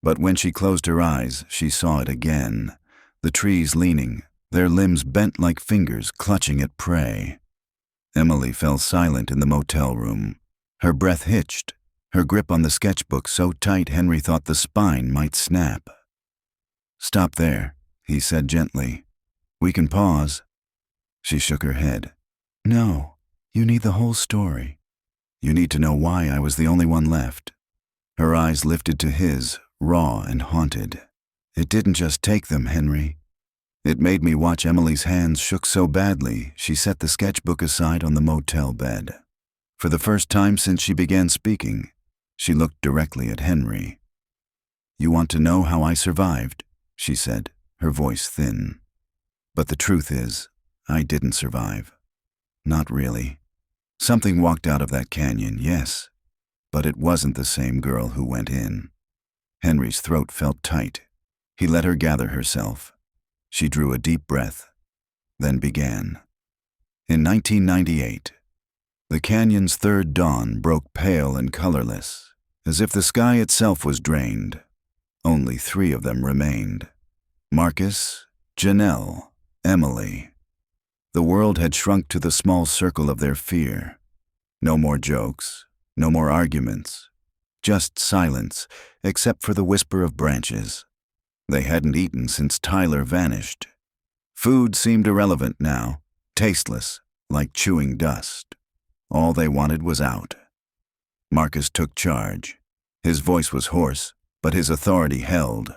But when she closed her eyes, she saw it again. The trees leaning, their limbs bent like fingers clutching at prey. Emily fell silent in the motel room. Her breath hitched, her grip on the sketchbook so tight Henry thought the spine might snap. "Stop there," he said gently. "We can pause." She shook her head. "No, you need the whole story. You need to know why I was the only one left." Her eyes lifted to his, raw and haunted. "It didn't just take them, Henry. It made me watch." Emily's hands shook so badly, she set the sketchbook aside on the motel bed. For the first time since she began speaking, she looked directly at Henry. "You want to know how I survived?" she said, her voice thin. "But the truth is, I didn't survive. Not really. Something walked out of that canyon, yes, but it wasn't the same girl who went in." Henry's throat felt tight. He let her gather herself. She drew a deep breath, then began. In 1998, the canyon's third dawn broke pale and colorless, as if the sky itself was drained. Only 3 of them remained. Marcus, Janelle, Emily. The world had shrunk to the small circle of their fear. No more jokes, no more arguments, just silence, except for the whisper of branches. They hadn't eaten since Tyler vanished. Food seemed irrelevant now, tasteless, like chewing dust. All they wanted was out. Marcus took charge. His voice was hoarse, but his authority held.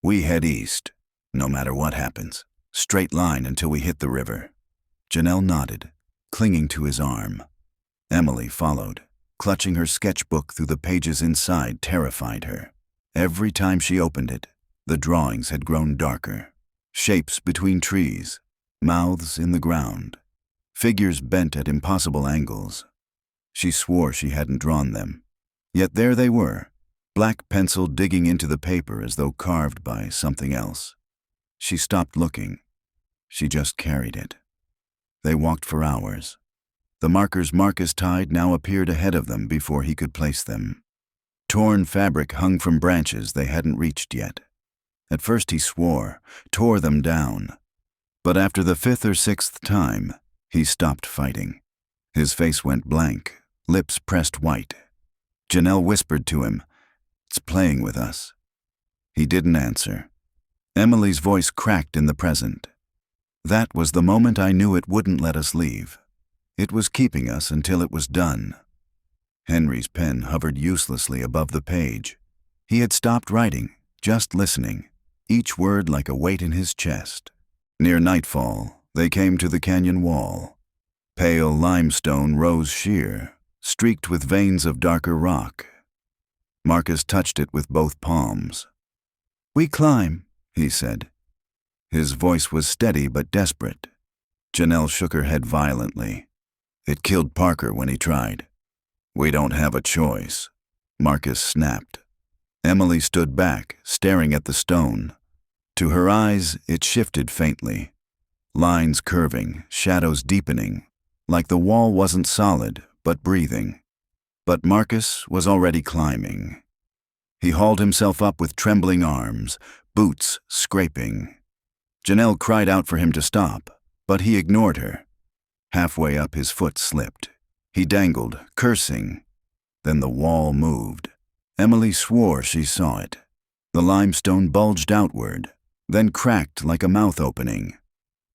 "We head east, no matter what happens. Straight line until we hit the river." Janelle nodded, clinging to his arm. Emily followed, clutching her sketchbook through the pages inside terrified her. Every time she opened it, the drawings had grown darker. Shapes between trees, mouths in the ground, figures bent at impossible angles. She swore she hadn't drawn them. Yet there they were, black pencil digging into the paper as though carved by something else. She stopped looking. She just carried it. They walked for hours. The markers Marcus tied now appeared ahead of them before he could place them. Torn fabric hung from branches they hadn't reached yet. At first he swore, tore them down. But after the 5th or 6th time, he stopped fighting. His face went blank, lips pressed white. Janelle whispered to him, "It's playing with us." He didn't answer. Emily's voice cracked in the present. "That was the moment I knew it wouldn't let us leave. It was keeping us until it was done." Henry's pen hovered uselessly above the page. He had stopped writing, just listening, each word like a weight in his chest. Near nightfall, they came to the canyon wall. Pale limestone rose sheer, streaked with veins of darker rock. Marcus touched it with both palms. "We climb," he said. His voice was steady but desperate. Janelle shook her head violently. "It killed Parker when he tried." "We don't have a choice," Marcus snapped. Emily stood back, staring at the stone. To her eyes, it shifted faintly. Lines curving, shadows deepening, like the wall wasn't solid, but breathing. But Marcus was already climbing. He hauled himself up with trembling arms, boots scraping. Janelle cried out for him to stop, but he ignored her. Halfway up, his foot slipped. He dangled, cursing. Then the wall moved. Emily swore she saw it. The limestone bulged outward, then cracked like a mouth opening.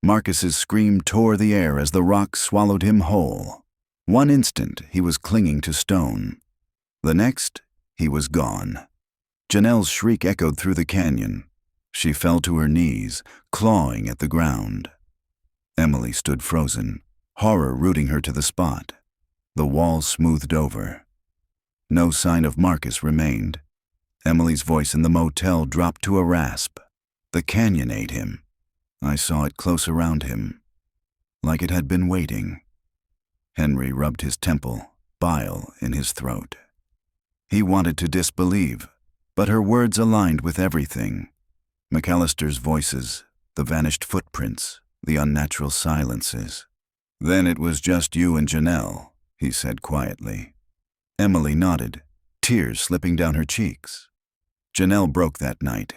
Marcus's scream tore the air as the rock swallowed him whole. One instant, he was clinging to stone. The next, he was gone. Janelle's shriek echoed through the canyon. She fell to her knees, clawing at the ground. Emily stood frozen, horror rooting her to the spot. The wall smoothed over. No sign of Marcus remained. Emily's voice in the motel dropped to a rasp. The canyon ate him. I saw it close around him, like it had been waiting. Henry rubbed his temple, bile in his throat. He wanted to disbelieve, but her words aligned with everything. McAllister's voices, the vanished footprints, the unnatural silences. "Then it was just you and Janelle," he said quietly. Emily nodded, tears slipping down her cheeks. Janelle broke that night.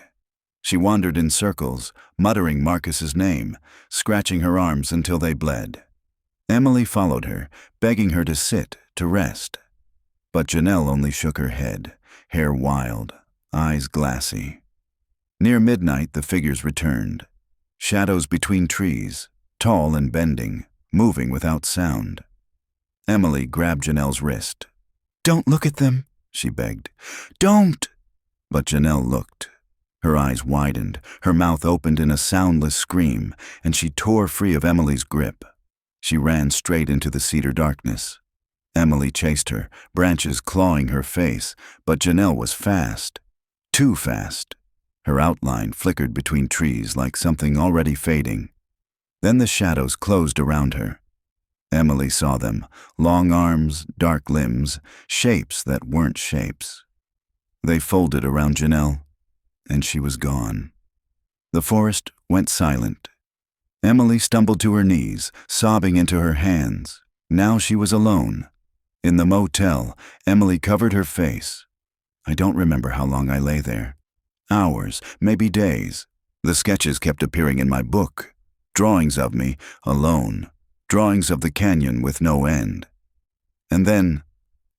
She wandered in circles, muttering Marcus's name, scratching her arms until they bled. Emily followed her, begging her to sit, to rest. But Janelle only shook her head, hair wild, eyes glassy. Near midnight, the figures returned. Shadows between trees, tall and bending, moving without sound. Emily grabbed Janelle's wrist. "Don't look at them," she begged. "Don't!" But Janelle looked. Her eyes widened, her mouth opened in a soundless scream, and she tore free of Emily's grip. She ran straight into the cedar darkness. Emily chased her, branches clawing her face, but Janelle was fast. Too fast. Her outline flickered between trees like something already fading. Then the shadows closed around her. Emily saw them, long arms, dark limbs, shapes that weren't shapes. They folded around Janelle, and she was gone. The forest went silent. Emily stumbled to her knees, sobbing into her hands. Now she was alone. In the motel, Emily covered her face. I don't remember how long I lay there. Hours, maybe days. The sketches kept appearing in my book. Drawings of me, alone. Drawings of the canyon with no end. And then,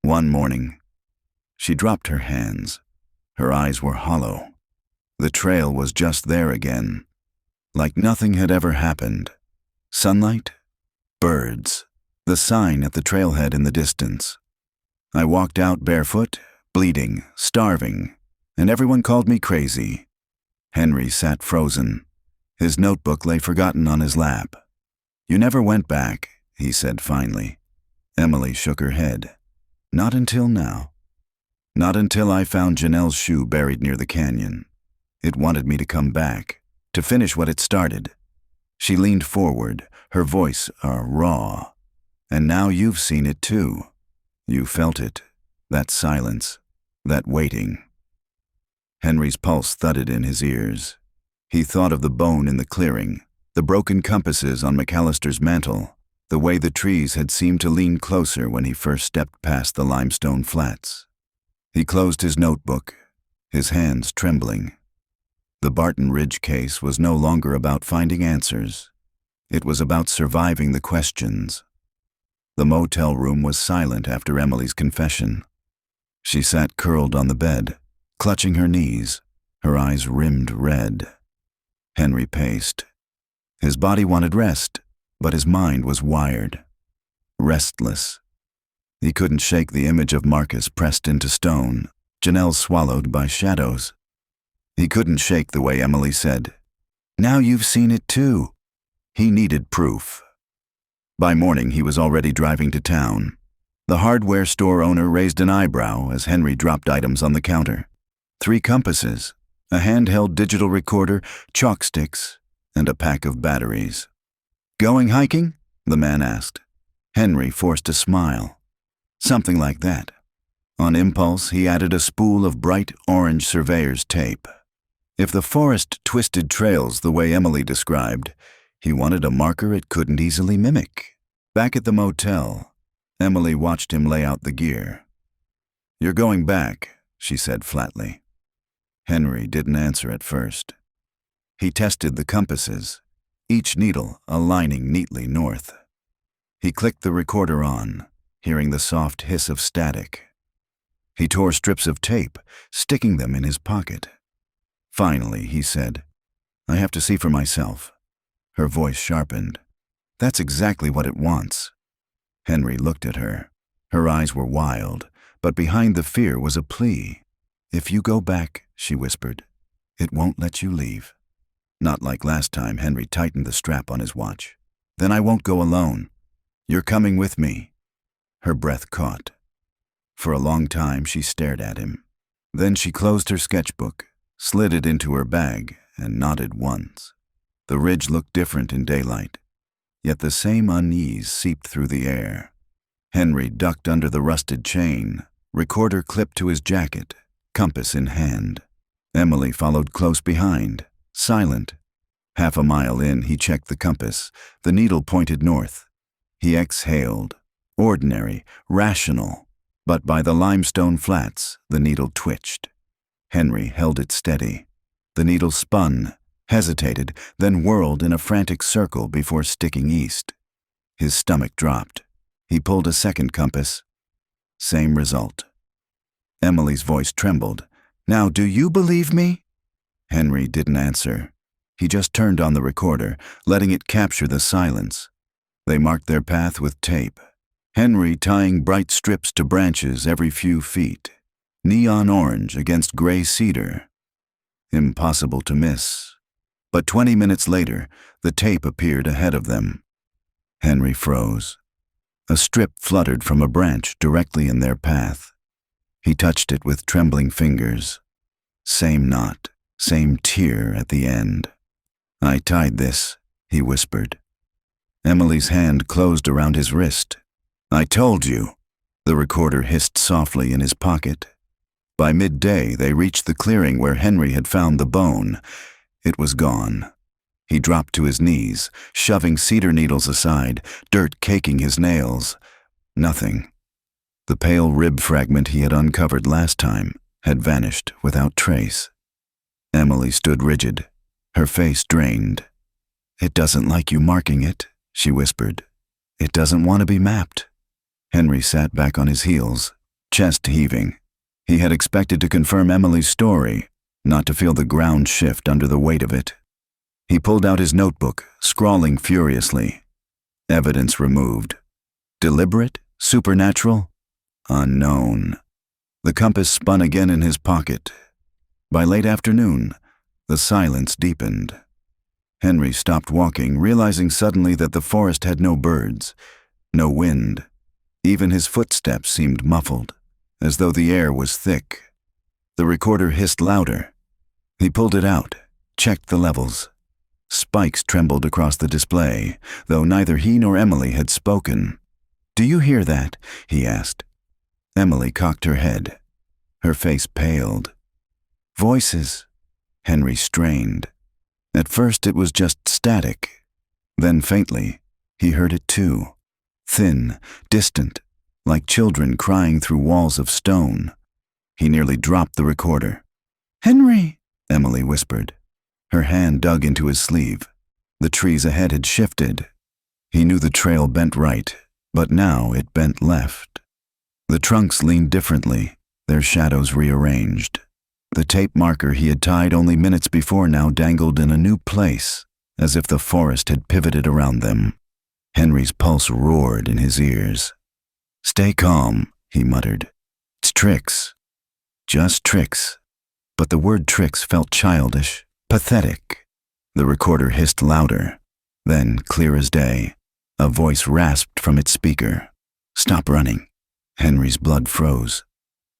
one morning, she dropped her hands. Her eyes were hollow. The trail was just there again, like nothing had ever happened. Sunlight, birds, the sign at the trailhead in the distance. I walked out barefoot, bleeding, starving, and everyone called me crazy. Henry sat frozen. His notebook lay forgotten on his lap. "You never went back," he said finally. Emily shook her head. "Not until now. Not until I found Janelle's shoe buried near the canyon. It wanted me to come back, to finish what it started." She leaned forward, her voice raw. "And now you've seen it too. You felt it, that silence, that waiting." Henry's pulse thudded in his ears. He thought of the bone in the clearing, the broken compasses on McAllister's mantle, the way the trees had seemed to lean closer when he first stepped past the limestone flats. He closed his notebook, his hands trembling. The Barton Ridge case was no longer about finding answers. It was about surviving the questions. The motel room was silent after Emily's confession. She sat curled on the bed, clutching her knees, her eyes rimmed red. Henry paced. His body wanted rest, but his mind was wired. Restless. He couldn't shake the image of Marcus pressed into stone, Janelle swallowed by shadows. He couldn't shake the way Emily said, "Now you've seen it too." He needed proof. By morning, he was already driving to town. The hardware store owner raised an eyebrow as Henry dropped items on the counter. 3 compasses, a handheld digital recorder, chalk sticks, and a pack of batteries. "Going hiking?" the man asked. Henry forced a smile. Something like that. On impulse, he added a spool of bright orange surveyor's tape. If the forest twisted trails the way Emily described, he wanted a marker it couldn't easily mimic. Back at the motel, Emily watched him lay out the gear. "You're going back," she said flatly. Henry didn't answer at first. He tested the compasses, each needle aligning neatly north. He clicked the recorder on, hearing the soft hiss of static. He tore strips of tape, sticking them in his pocket. Finally, he said, "I have to see for myself." Her voice sharpened. "That's exactly what it wants." Henry looked at her. Her eyes were wild, but behind the fear was a plea. "If you go back," she whispered, "it won't let you leave." Not like last time. Henry tightened the strap on his watch. "Then I won't go alone. You're coming with me." Her breath caught. For a long time she stared at him. Then she closed her sketchbook, slid it into her bag, and nodded once. The ridge looked different in daylight, yet the same unease seeped through the air. Henry ducked under the rusted chain, recorder clipped to his jacket, compass in hand. Emily followed close behind, silent. Half a mile in, he checked the compass. The needle pointed north. He exhaled. Ordinary, rational. But by the limestone flats, the needle twitched. Henry held it steady. The needle spun, hesitated, then whirled in a frantic circle before sticking east. His stomach dropped. He pulled a second compass. Same result. Emily's voice trembled. "Now, do you believe me?" Henry didn't answer. He just turned on the recorder, letting it capture the silence. They marked their path with tape. Henry tying bright strips to branches every few feet. Neon orange against gray cedar. Impossible to miss. But 20 minutes later, the tape appeared ahead of them. Henry froze. A strip fluttered from a branch directly in their path. He touched it with trembling fingers. Same knot, same tear at the end. "I tied this," he whispered. Emily's hand closed around his wrist. "I told you." The recorder hissed softly in his pocket. By midday, they reached the clearing where Henry had found the bone. It was gone. He dropped to his knees, shoving cedar needles aside, dirt caking his nails. Nothing. The pale rib fragment he had uncovered last time had vanished without trace. Emily stood rigid, her face drained. "It doesn't like you marking it," she whispered. "It doesn't want to be mapped." Henry sat back on his heels, chest heaving. He had expected to confirm Emily's story, not to feel the ground shift under the weight of it. He pulled out his notebook, scrawling furiously. Evidence removed. Deliberate? Supernatural? Unknown. The compass spun again in his pocket. By late afternoon, the silence deepened. Henry stopped walking, realizing suddenly that the forest had no birds, no wind. Even his footsteps seemed muffled, as though the air was thick. The recorder hissed louder. He pulled it out, checked the levels. Spikes trembled across the display, though neither he nor Emily had spoken. "Do you hear that?" he asked. Emily cocked her head. Her face paled. "Voices." Henry strained. At first it was just static. Then faintly, he heard it too. Thin, distant, like children crying through walls of stone. He nearly dropped the recorder. "Henry," Emily whispered. Her hand dug into his sleeve. The trees ahead had shifted. He knew the trail bent right, but now it bent left. The trunks leaned differently, their shadows rearranged. The tape marker he had tied only minutes before now dangled in a new place, as if the forest had pivoted around them. Henry's pulse roared in his ears. "Stay calm," he muttered. "It's tricks. Just tricks." But the word tricks felt childish, pathetic. The recorder hissed louder. Then, clear as day, a voice rasped from its speaker. "Stop running." Henry's blood froze.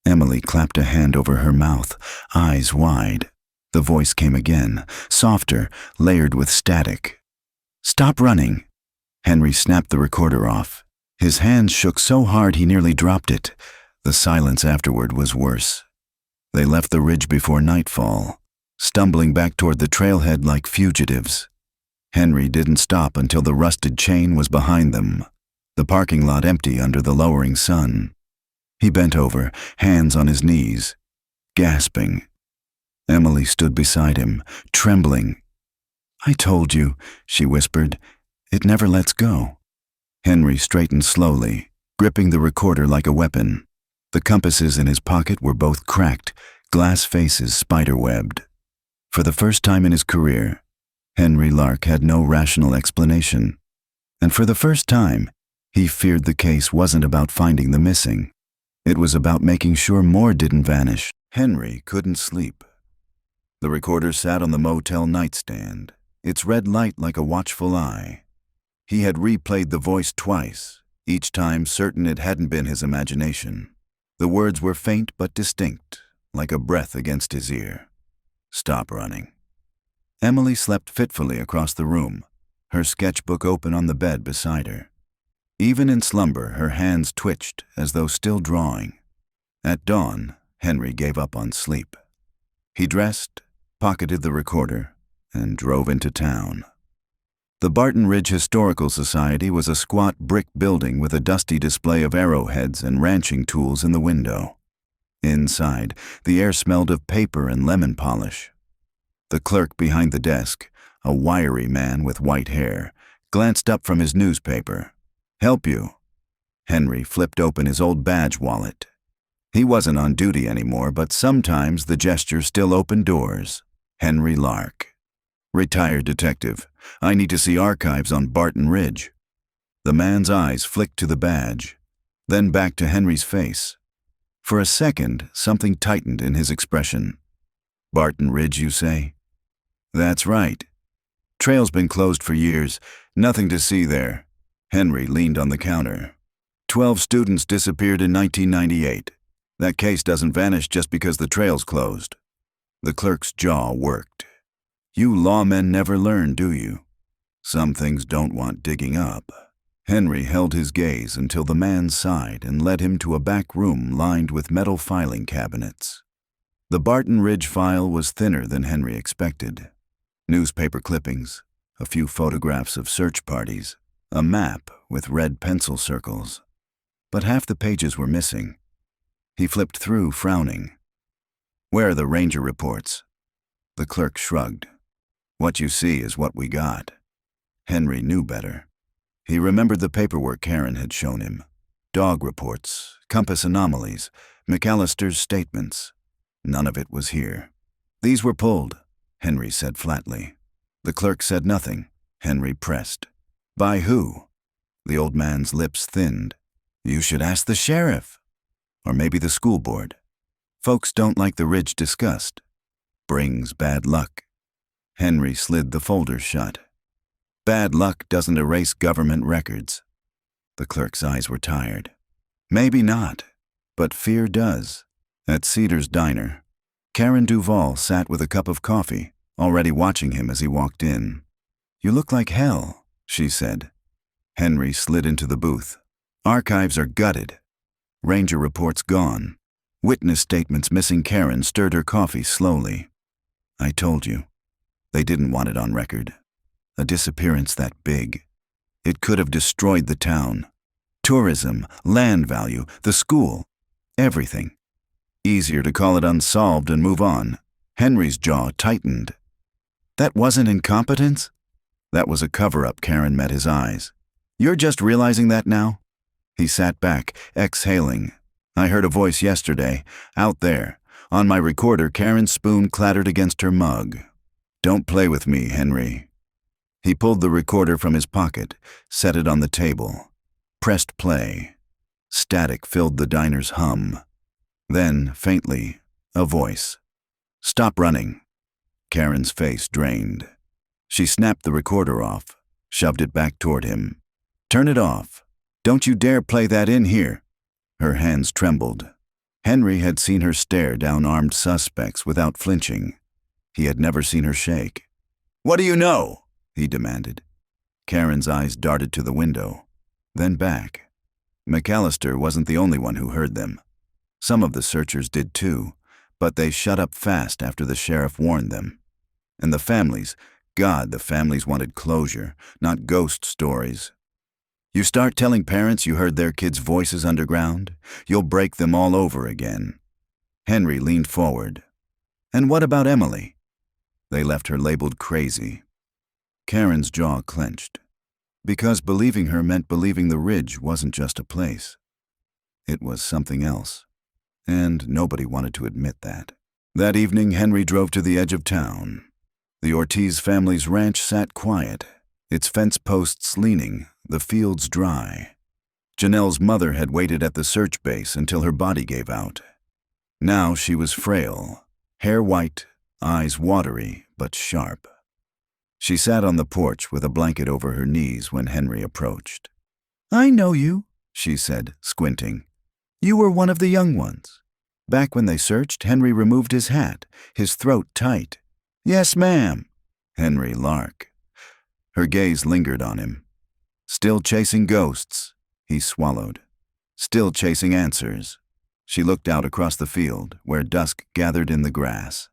Emily clapped a hand over her mouth, eyes wide. The voice came again, softer, layered with static. "Stop running." Henry snapped the recorder off. His hands shook so hard he nearly dropped it. The silence afterward was worse. They left the ridge before nightfall, stumbling back toward the trailhead like fugitives. Henry didn't stop until the rusted chain was behind them, the parking lot empty under the lowering sun. He bent over, hands on his knees, gasping. Emily stood beside him, trembling. "I told you," she whispered. "It never lets go." Henry straightened slowly, gripping the recorder like a weapon. The compasses in his pocket were both cracked, glass faces spider-webbed. For the first time in his career, Henry Lark had no rational explanation. And for the first time, he feared the case wasn't about finding the missing. It was about making sure more didn't vanish. Henry couldn't sleep. The recorder sat on the motel nightstand, its red light like a watchful eye. He had replayed the voice twice, each time certain it hadn't been his imagination. The words were faint but distinct, like a breath against his ear. "Stop running." Emily slept fitfully across the room, her sketchbook open on the bed beside her. Even in slumber, her hands twitched as though still drawing. At dawn, Henry gave up on sleep. He dressed, pocketed the recorder, and drove into town. The Barton Ridge Historical Society was a squat brick building with a dusty display of arrowheads and ranching tools in the window. Inside, the air smelled of paper and lemon polish. The clerk behind the desk, a wiry man with white hair, glanced up from his newspaper. "Help you?" Henry flipped open his old badge wallet. He wasn't on duty anymore, but sometimes the gesture still opened doors. Henry Lark. "Retired detective. I need to see archives on Barton Ridge." The man's eyes flicked to the badge, then back to Henry's face. For a second, something tightened in his expression. "Barton Ridge, you say?" "That's right. Trail's been closed for years. Nothing to see there." Henry leaned on the counter. 12 students disappeared in 1998. That case doesn't vanish just because the trail's closed. The clerk's jaw worked. "You lawmen never learn, do you? Some things don't want digging up." Henry held his gaze until the man sighed and led him to a back room lined with metal filing cabinets. The Barton Ridge file was thinner than Henry expected. Newspaper clippings, a few photographs of search parties, a map with red pencil circles. But half the pages were missing. He flipped through, frowning. "Where are the ranger reports?" The clerk shrugged. "What you see is what we got." Henry knew better. He remembered the paperwork Karen had shown him. Dog reports, compass anomalies, McAllister's statements. None of it was here. "These were pulled," Henry said flatly. The clerk said nothing. Henry pressed. "By who?" The old man's lips thinned. "You should ask the sheriff. Or maybe the school board. Folks don't like the Ridge discussed. Brings bad luck." Henry slid the folder shut. "Bad luck doesn't erase government records." The clerk's eyes were tired. "Maybe not, but fear does." At Cedar's diner, Karen Duvall sat with a cup of coffee, already watching him as he walked in. "You look like hell," she said. Henry slid into the booth. "Archives are gutted. Ranger reports gone. Witness statements missing." Karen stirred her coffee slowly. "I told you. They didn't want it on record. A disappearance that big. It could have destroyed the town. Tourism, land value, the school, everything. Easier to call it unsolved and move on." Henry's jaw tightened. "That wasn't incompetence?" "That was a cover-up." Karen met his eyes. "You're just realizing that now?" He sat back, exhaling. "I heard a voice yesterday, out there. On my recorder." Karen's spoon clattered against her mug. "Don't play with me, Henry." He pulled the recorder from his pocket, set it on the table, pressed play. Static filled the diner's hum. Then, faintly, a voice. "Stop running." Karen's face drained. She snapped the recorder off, shoved it back toward him. "Turn it off. Don't you dare play that in here." Her hands trembled. Henry had seen her stare down armed suspects without flinching. He had never seen her shake. "What do you know?" he demanded. Karen's eyes darted to the window, then back. McAllister wasn't the only one who heard them. Some of the searchers did too, but they shut up fast after the sheriff warned them. And the families, God, the families wanted closure, not ghost stories. You start telling parents you heard their kids' voices underground, you'll break them all over again. Henry leaned forward. "And what about Emily?" They left her labeled crazy. Karen's jaw clenched, because believing her meant believing the ridge wasn't just a place. It was something else, and nobody wanted to admit that. That evening, Henry drove to the edge of town. The Ortiz family's ranch sat quiet, its fence posts leaning, the fields dry. Janelle's mother had waited at the search base until her body gave out. Now she was frail, hair white, eyes watery but sharp. She sat on the porch with a blanket over her knees when Henry approached. "I know you," she said, squinting. "You were one of the young ones." Back when they searched, Henry removed his hat, his throat tight. "Yes, ma'am." Henry Lark. Her gaze lingered on him. "Still chasing ghosts," he swallowed. "Still chasing answers." She looked out across the field, where dusk gathered in the grass.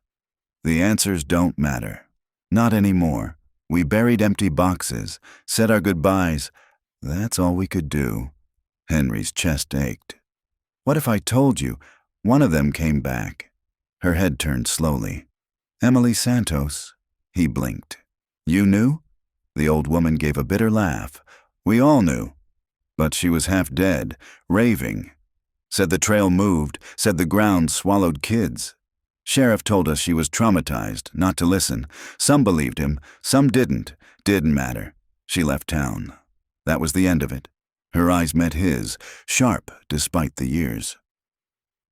"The answers don't matter. Not anymore. We buried empty boxes, said our goodbyes. That's all we could do." Henry's chest ached. "What if I told you one of them came back?" Her head turned slowly. "Emily Santos." He blinked. "You knew?" The old woman gave a bitter laugh. "We all knew. But she was half dead, raving. Said the trail moved, said the ground swallowed kids. Sheriff told us she was traumatized, not to listen. Some believed him, some didn't. Didn't matter. She left town. That was the end of it." Her eyes met his, sharp despite the years.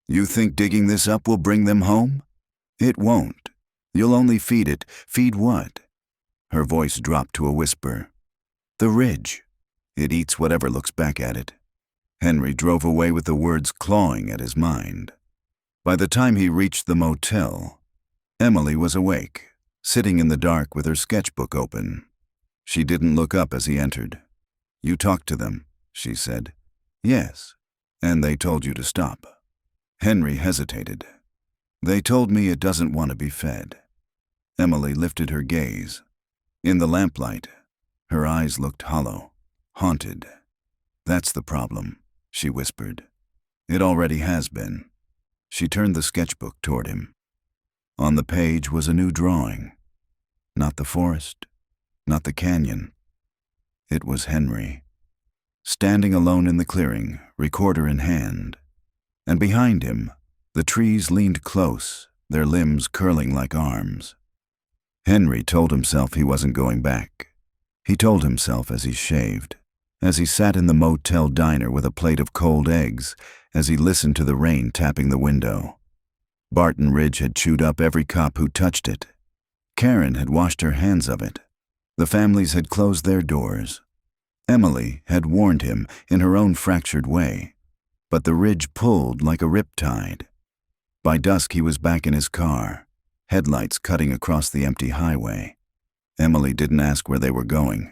"You think digging this up will bring them home?" "It won't. You'll only feed it." "Feed what?" Her voice dropped to a whisper. "The ridge. It eats whatever looks back at it." Henry drove away with the words clawing at his mind. By the time he reached the motel, Emily was awake, sitting in the dark with her sketchbook open. She didn't look up as he entered. "You talked to them," she said. "Yes. And they told you to stop." Henry hesitated. "They told me it doesn't want to be fed." Emily lifted her gaze. In the lamplight, her eyes looked hollow, haunted. "That's the problem," she whispered. "It already has been." She turned the sketchbook toward him. On the page was a new drawing. Not the forest, not the canyon. It was Henry, standing alone in the clearing, recorder in hand. And behind him, the trees leaned close, their limbs curling like arms. Henry told himself he wasn't going back. He told himself as he shaved, as he sat in the motel diner with a plate of cold eggs, as he listened to the rain tapping the window. Barton Ridge had chewed up every cop who touched it. Karen had washed her hands of it. The families had closed their doors. Emily had warned him in her own fractured way, but the ridge pulled like a riptide. By dusk he was back in his car, headlights cutting across the empty highway. Emily didn't ask where they were going.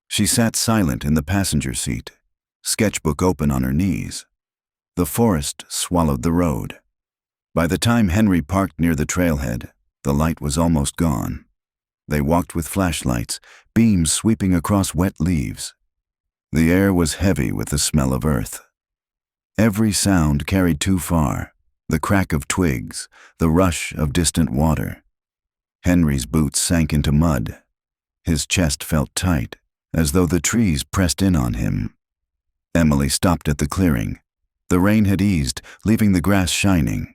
She sat silent in the passenger seat, sketchbook open on her knees. The forest swallowed the road. By the time Henry parked near the trailhead, the light was almost gone. They walked with flashlights, beams sweeping across wet leaves. The air was heavy with the smell of earth. Every sound carried too far, the crack of twigs, the rush of distant water. Henry's boots sank into mud. His chest felt tight, as though the trees pressed in on him. Emily stopped at the clearing. The rain had eased, leaving the grass shining.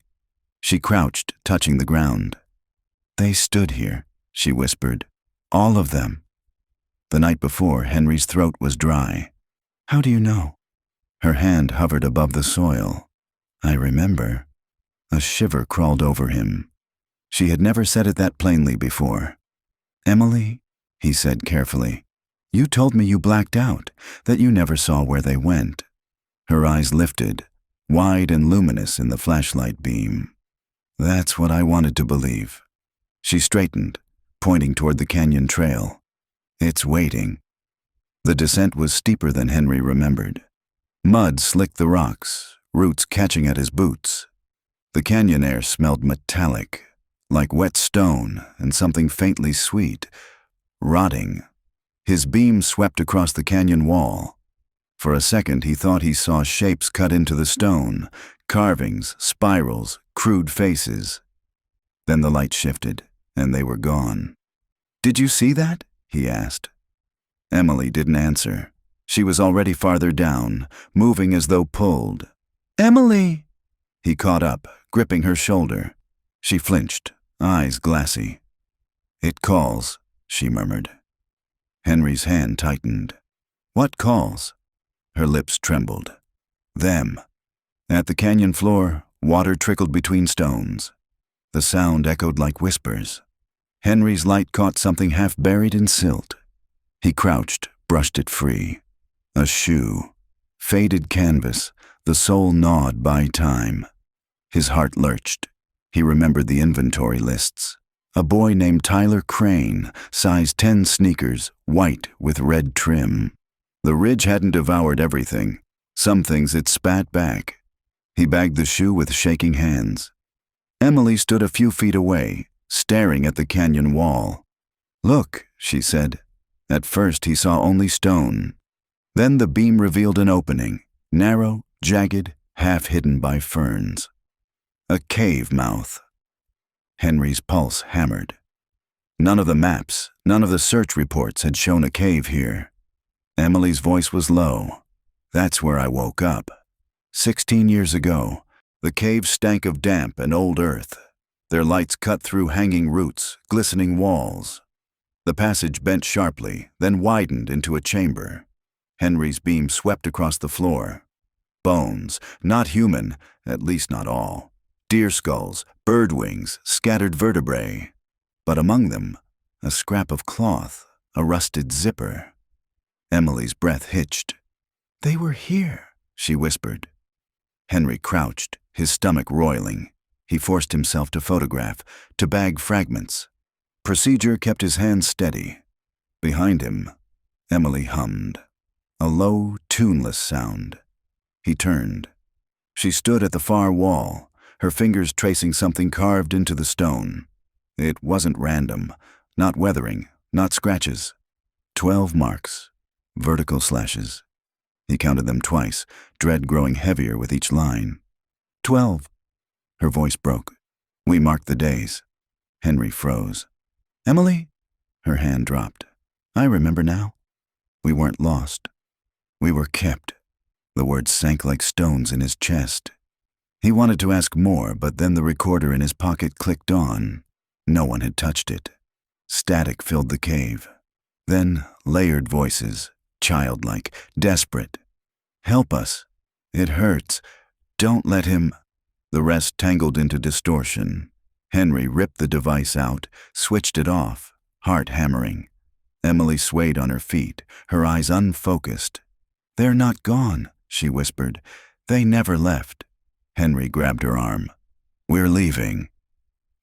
She crouched, touching the ground. "They stood here," she whispered. "All of them." The night before, Henry's throat was dry. "How do you know?" Her hand hovered above the soil. "I remember." A shiver crawled over him. She had never said it that plainly before. "Emily," he said carefully, "you told me you blacked out, that you never saw where they went." Her eyes lifted, wide and luminous in the flashlight beam. "That's what I wanted to believe." She straightened, pointing toward the canyon trail. It's waiting. The descent was steeper than Henry remembered. Mud slicked the rocks, roots catching at his boots. The canyon air smelled metallic, like wet stone and something faintly sweet, rotting. His beam swept across the canyon wall. For a second he thought he saw shapes cut into the stone, carvings, spirals, crude faces. Then the light shifted, and they were gone. "Did you see that?" he asked. Emily didn't answer. She was already farther down, moving as though pulled. "Emily!" He caught up, gripping her shoulder. She flinched, eyes glassy. "It calls," she murmured. Henry's hand tightened. "What calls?" Her lips trembled. "Them." At the canyon floor, water trickled between stones. The sound echoed like whispers. Henry's light caught something half buried in silt. He crouched, brushed it free. A shoe. Faded canvas, the sole gnawed by time. His heart lurched. He remembered the inventory lists. A boy named Tyler Crane, size 10 sneakers, white with red trim. The ridge hadn't devoured everything. Some things it spat back. He bagged the shoe with shaking hands. Emily stood a few feet away, staring at the canyon wall. "Look," she said. At first he saw only stone. Then the beam revealed an opening, narrow, jagged, half hidden by ferns. A cave mouth. Henry's pulse hammered. None of the maps, none of the search reports had shown a cave here. Emily's voice was low. "That's where I woke up. 16 years ago, the cave stank of damp and old earth. Their lights cut through hanging roots, glistening walls. The passage bent sharply, then widened into a chamber. Henry's beam swept across the floor. Bones, not human, at least not all. Deer skulls, bird wings, scattered vertebrae. But among them, a scrap of cloth, a rusted zipper. Emily's breath hitched. "They were here," she whispered. Henry crouched, his stomach roiling. He forced himself to photograph, to bag fragments. Procedure kept his hands steady. Behind him, Emily hummed. A low, tuneless sound. He turned. She stood at the far wall, her fingers tracing something carved into the stone. It wasn't random, not weathering, not scratches. 12 marks, vertical slashes. He counted them twice, dread growing heavier with each line. 12. Her voice broke. "We marked the days." Henry froze. "Emily?" Her hand dropped. "I remember now. We weren't lost. We were kept." The words sank like stones in his chest. He wanted to ask more, but then the recorder in his pocket clicked on. No one had touched it. Static filled the cave. Then layered voices, childlike, desperate. "Help us. It hurts. Don't let him." The rest tangled into distortion. Henry ripped the device out, switched it off, heart hammering. Emily swayed on her feet, her eyes unfocused. "They're not gone," she whispered. "They never left." Henry grabbed her arm. "We're leaving.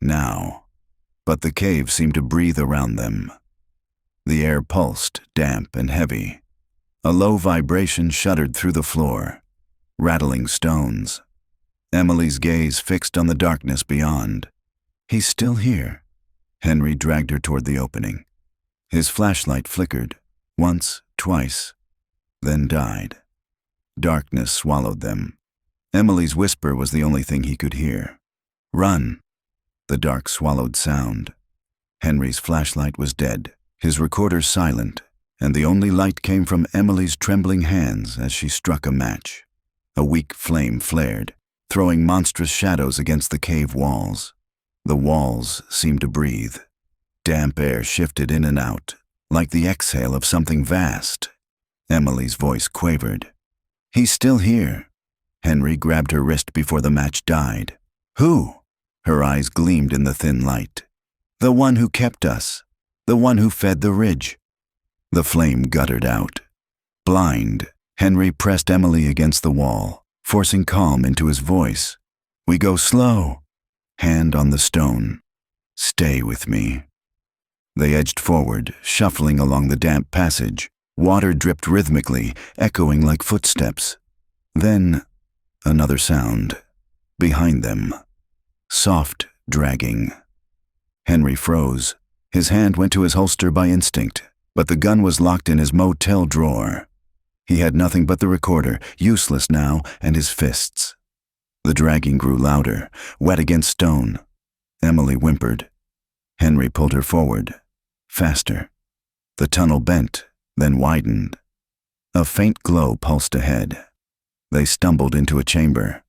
Now." But the cave seemed to breathe around them. The air pulsed, damp and heavy. A low vibration shuddered through the floor, rattling stones. Emily's gaze fixed on the darkness beyond. "He's still here." Henry dragged her toward the opening. His flashlight flickered, once, twice, then died. Darkness swallowed them. Emily's whisper was the only thing he could hear. "Run." The dark swallowed sound. Henry's flashlight was dead, his recorder silent, and the only light came from Emily's trembling hands as she struck a match. A weak flame flared, throwing monstrous shadows against the cave walls. The walls seemed to breathe. Damp air shifted in and out, like the exhale of something vast. Emily's voice quavered. "He's still here." Henry grabbed her wrist before the match died. "Who?" Her eyes gleamed in the thin light. "The one who kept us. The one who fed the ridge." The flame guttered out. Blind, Henry pressed Emily against the wall, forcing calm into his voice. "We go slow." Hand on the stone. Stay with me. They edged forward, shuffling along the damp passage. Water dripped rhythmically, echoing like footsteps. Then, another sound. Behind them. Soft dragging. Henry froze. His hand went to his holster by instinct, but the gun was locked in his motel drawer. He had nothing but the recorder, useless now, and his fists. The dragging grew louder, wet against stone. Emily whimpered. Henry pulled her forward. Faster. The tunnel bent, then widened. A faint glow pulsed ahead. They stumbled into a chamber.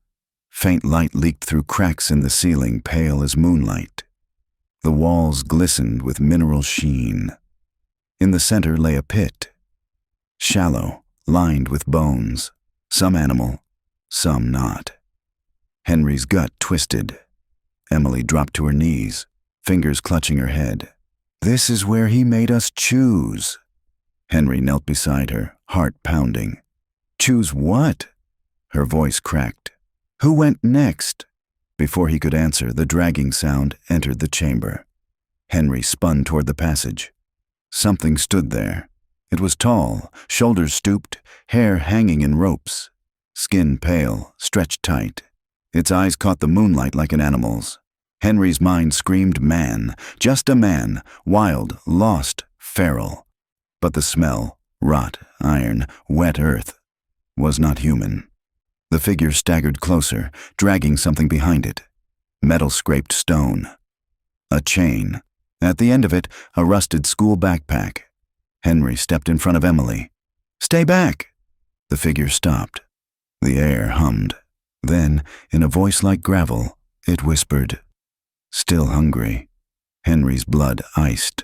Faint light leaked through cracks in the ceiling, pale as moonlight. The walls glistened with mineral sheen. In the center lay a pit. Shallow, lined with bones. Some animal, some not. Henry's gut twisted. Emily dropped to her knees, fingers clutching her head. This is where he made us choose. Henry knelt beside her, heart pounding. Choose what? Her voice cracked. Who went next? Before he could answer, the dragging sound entered the chamber. Henry spun toward the passage. Something stood there. It was tall, shoulders stooped, hair hanging in ropes. Skin pale, stretched tight. Its eyes caught the moonlight like an animal's. Henry's mind screamed man, just a man, wild, lost, feral. But the smell, rot, iron, wet earth, was not human. The figure staggered closer, dragging something behind it. Metal scraped stone. A chain. At the end of it, a rusted school backpack. Henry stepped in front of Emily. Stay back! The figure stopped. The air hummed. Then, in a voice like gravel, it whispered, Still hungry. Henry's blood iced.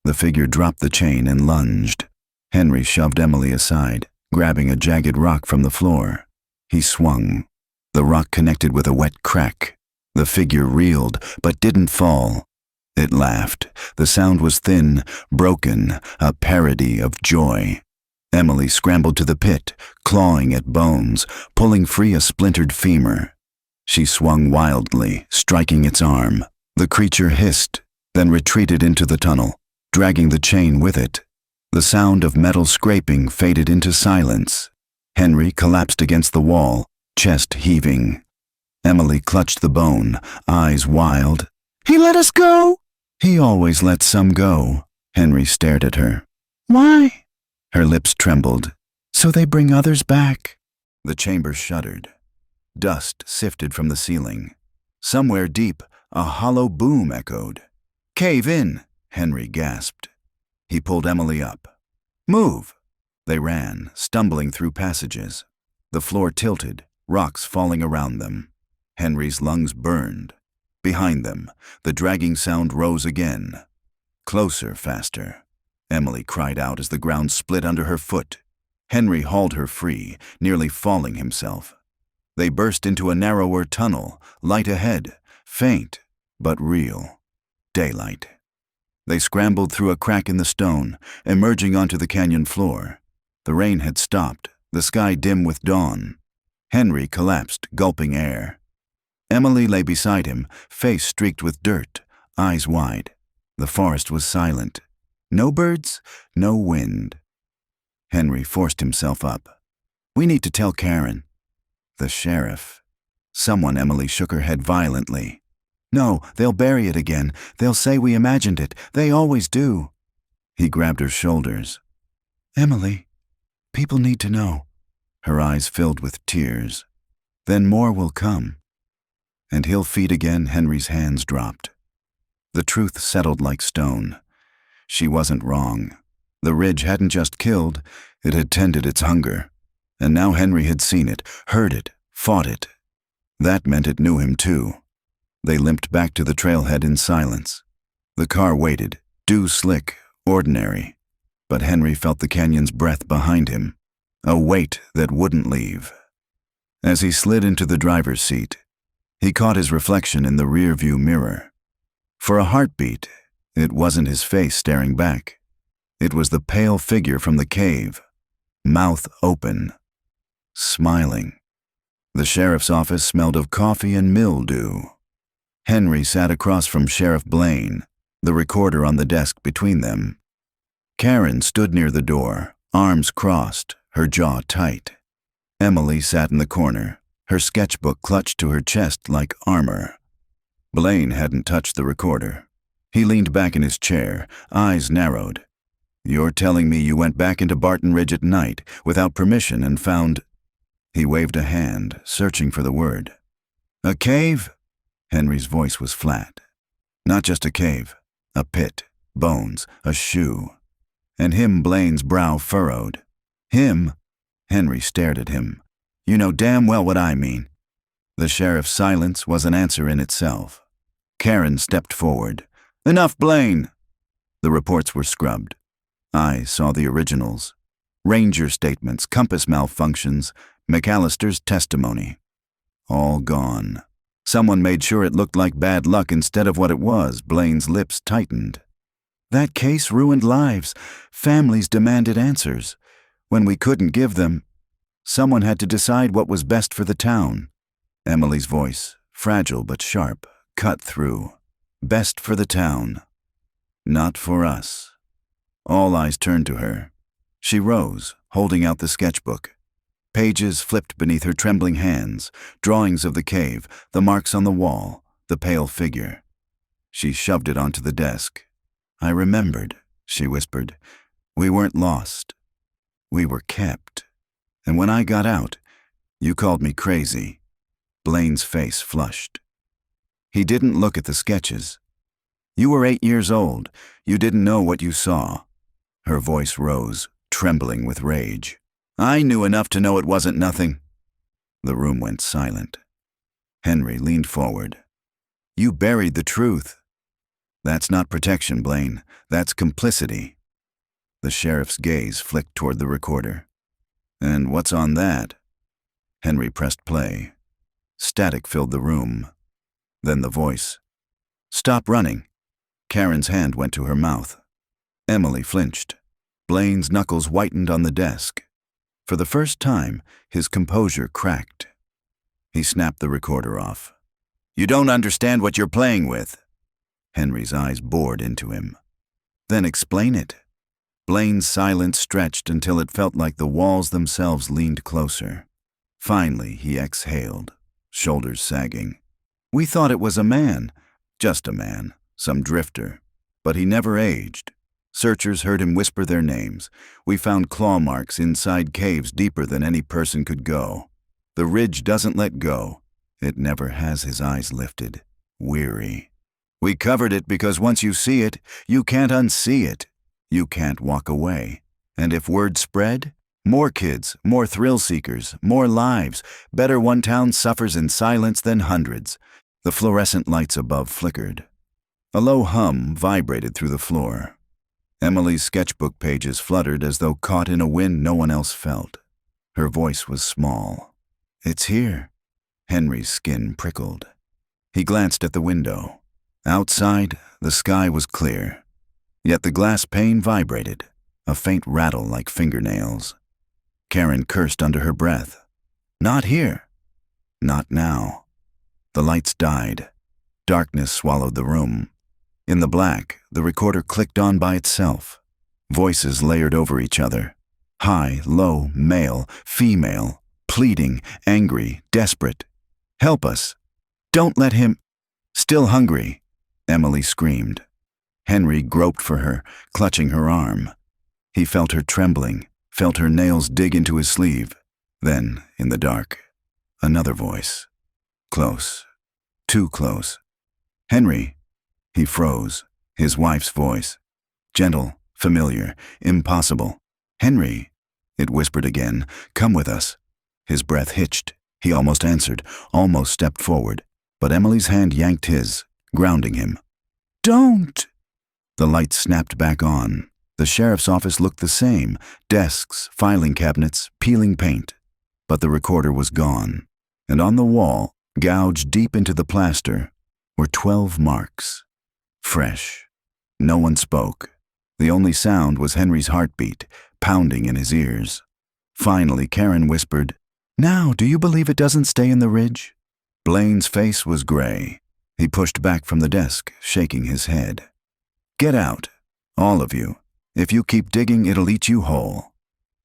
The figure dropped the chain and lunged. Henry shoved Emily aside, grabbing a jagged rock from the floor. He swung. The rock connected with a wet crack. The figure reeled, but didn't fall. It laughed. The sound was thin, broken, a parody of joy. Emily scrambled to the pit, clawing at bones, pulling free a splintered femur. She swung wildly, striking its arm. The creature hissed, then retreated into the tunnel, dragging the chain with it. The sound of metal scraping faded into silence. Henry collapsed against the wall, chest heaving. Emily clutched the bone, eyes wild. He let us go! He always lets some go. Henry stared at her. Why? Her lips trembled. So they bring others back. The chamber shuddered. Dust sifted from the ceiling. Somewhere deep, a hollow boom echoed. Cave in, Henry gasped. He pulled Emily up. Move! They ran, stumbling through passages. The floor tilted, rocks falling around them. Henry's lungs burned. Behind them, the dragging sound rose again. Closer, faster. Emily cried out as the ground split under her foot. Henry hauled her free, nearly falling himself. They burst into a narrower tunnel, light ahead, faint, but real. Daylight. They scrambled through a crack in the stone, emerging onto the canyon floor. The rain had stopped, the sky dim with dawn. Henry collapsed, gulping air. Emily lay beside him, face streaked with dirt, eyes wide. The forest was silent. No birds, no wind. Henry forced himself up. We need to tell Karen. The sheriff. Someone. Emily shook her head violently. No, they'll bury it again. They'll say we imagined it. They always do. He grabbed her shoulders. Emily, people need to know. Her eyes filled with tears. Then more will come. And he'll feed again. Henry's hands dropped. The truth settled like stone. She wasn't wrong. The ridge hadn't just killed, it had tended its hunger. And now Henry had seen it, heard it, fought it. That meant it knew him too. They limped back to the trailhead in silence. The car waited, dew slick, ordinary. But Henry felt the canyon's breath behind him, a weight that wouldn't leave. As he slid into the driver's seat, he caught his reflection in the rearview mirror. For a heartbeat, it wasn't his face staring back. It was the pale figure from the cave, mouth open, smiling. The sheriff's office smelled of coffee and mildew. Henry sat across from Sheriff Blaine, the recorder on the desk between them. Karen stood near the door, arms crossed, her jaw tight. Emily sat in the corner, her sketchbook clutched to her chest like armor. Blaine hadn't touched the recorder. He leaned back in his chair, eyes narrowed. "You're telling me you went back into Barton Ridge at night, without permission, and found—" He waved a hand, searching for the word. "A cave?" Henry's voice was flat. "Not just a cave. A pit, bones, a shoe." And him, Blaine's brow furrowed. "Him?" Henry stared at him. "You know damn well what I mean." The sheriff's silence was an answer in itself. Karen stepped forward. "Enough, Blaine!" The reports were scrubbed. I saw the originals. Ranger statements, compass malfunctions, McAllister's testimony. All gone. Someone made sure it looked like bad luck instead of what it was. Blaine's lips tightened. "That case ruined lives. Families demanded answers. When we couldn't give them, someone had to decide what was best for the town." Emily's voice, fragile but sharp, cut through. "Best for the town. Not for us." All eyes turned to her. She rose, holding out the sketchbook. Pages flipped beneath her trembling hands, drawings of the cave, the marks on the wall, the pale figure. She shoved it onto the desk. "I remembered," she whispered. "We weren't lost. We were kept. And when I got out, you called me crazy." Blaine's face flushed. He didn't look at the sketches. "You were 8 years old. You didn't know what you saw." Her voice rose, trembling with rage. "I knew enough to know it wasn't nothing." The room went silent. Henry leaned forward. "You buried the truth." "That's not protection, Blaine. That's complicity." The sheriff's gaze flicked toward the recorder. "And what's on that?" Henry pressed play. Static filled the room. Then the voice. "Stop running." Karen's hand went to her mouth. Emily flinched. Blaine's knuckles whitened on the desk. For the first time, his composure cracked. He snapped the recorder off. "You don't understand what you're playing with." Henry's eyes bored into him. "Then explain it." Blaine's silence stretched until it felt like the walls themselves leaned closer. Finally, he exhaled, shoulders sagging. "We thought it was a man. Just a man, some drifter. But he never aged. Searchers heard him whisper their names. We found claw marks inside caves deeper than any person could go. The ridge doesn't let go. It never has." His eyes lifted, weary. "We covered it because once you see it, you can't unsee it. You can't walk away. And if word spread, more kids, more thrill seekers, more lives. Better one town suffers in silence than hundreds." The fluorescent lights above flickered. A low hum vibrated through the floor. Emily's sketchbook pages fluttered as though caught in a wind no one else felt. Her voice was small. "It's here." Henry's skin prickled. He glanced at the window. Outside, the sky was clear. Yet the glass pane vibrated, a faint rattle like fingernails. Karen cursed under her breath. "Not here." Not now. The lights died. Darkness swallowed the room. In the black, the recorder clicked on by itself. Voices layered over each other. High, low, male, female, pleading, angry, desperate. "Help us. Don't let him—" "Still hungry," Emily screamed. Henry groped for her, clutching her arm. He felt her trembling, felt her nails dig into his sleeve. Then, in the dark, another voice. Close. Too close. "Henry." He froze. His wife's voice. Gentle, familiar, impossible. "Henry," it whispered again. "Come with us." His breath hitched. He almost answered, almost stepped forward. But Emily's hand yanked his, grounding him. "Don't!" The lights snapped back on. The sheriff's office looked the same. Desks, filing cabinets, peeling paint. But the recorder was gone. And on the wall, gouged deep into the plaster, were 12 marks. Fresh. No one spoke. The only sound was Henry's heartbeat, pounding in his ears. Finally, Karen whispered, "Now, do you believe it doesn't stay in the ridge?" Blaine's face was gray. He pushed back from the desk, shaking his head. "Get out, all of you. If you keep digging, it'll eat you whole."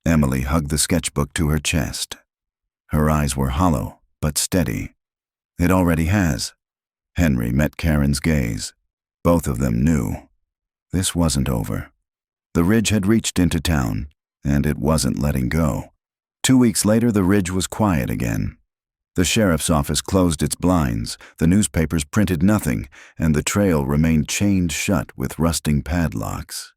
Emily hugged the sketchbook to her chest. Her eyes were hollow, but steady. "It already has." Henry met Karen's gaze. Both of them knew. This wasn't over. The ridge had reached into town, and it wasn't letting go. 2 weeks later, the ridge was quiet again. The sheriff's office closed its blinds, the newspapers printed nothing, and the trail remained chained shut with rusting padlocks.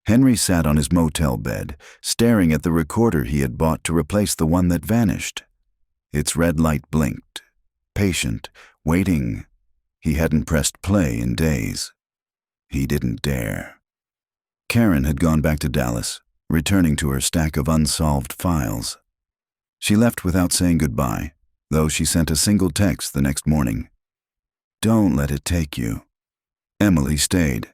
Henry sat on his motel bed, staring at the recorder he had bought to replace the one that vanished. Its red light blinked. Patient, waiting. He hadn't pressed play in days. He didn't dare. Karen had gone back to Dallas, returning to her stack of unsolved files. She left without saying goodbye, though she sent a single text the next morning. "Don't let it take you." Emily stayed.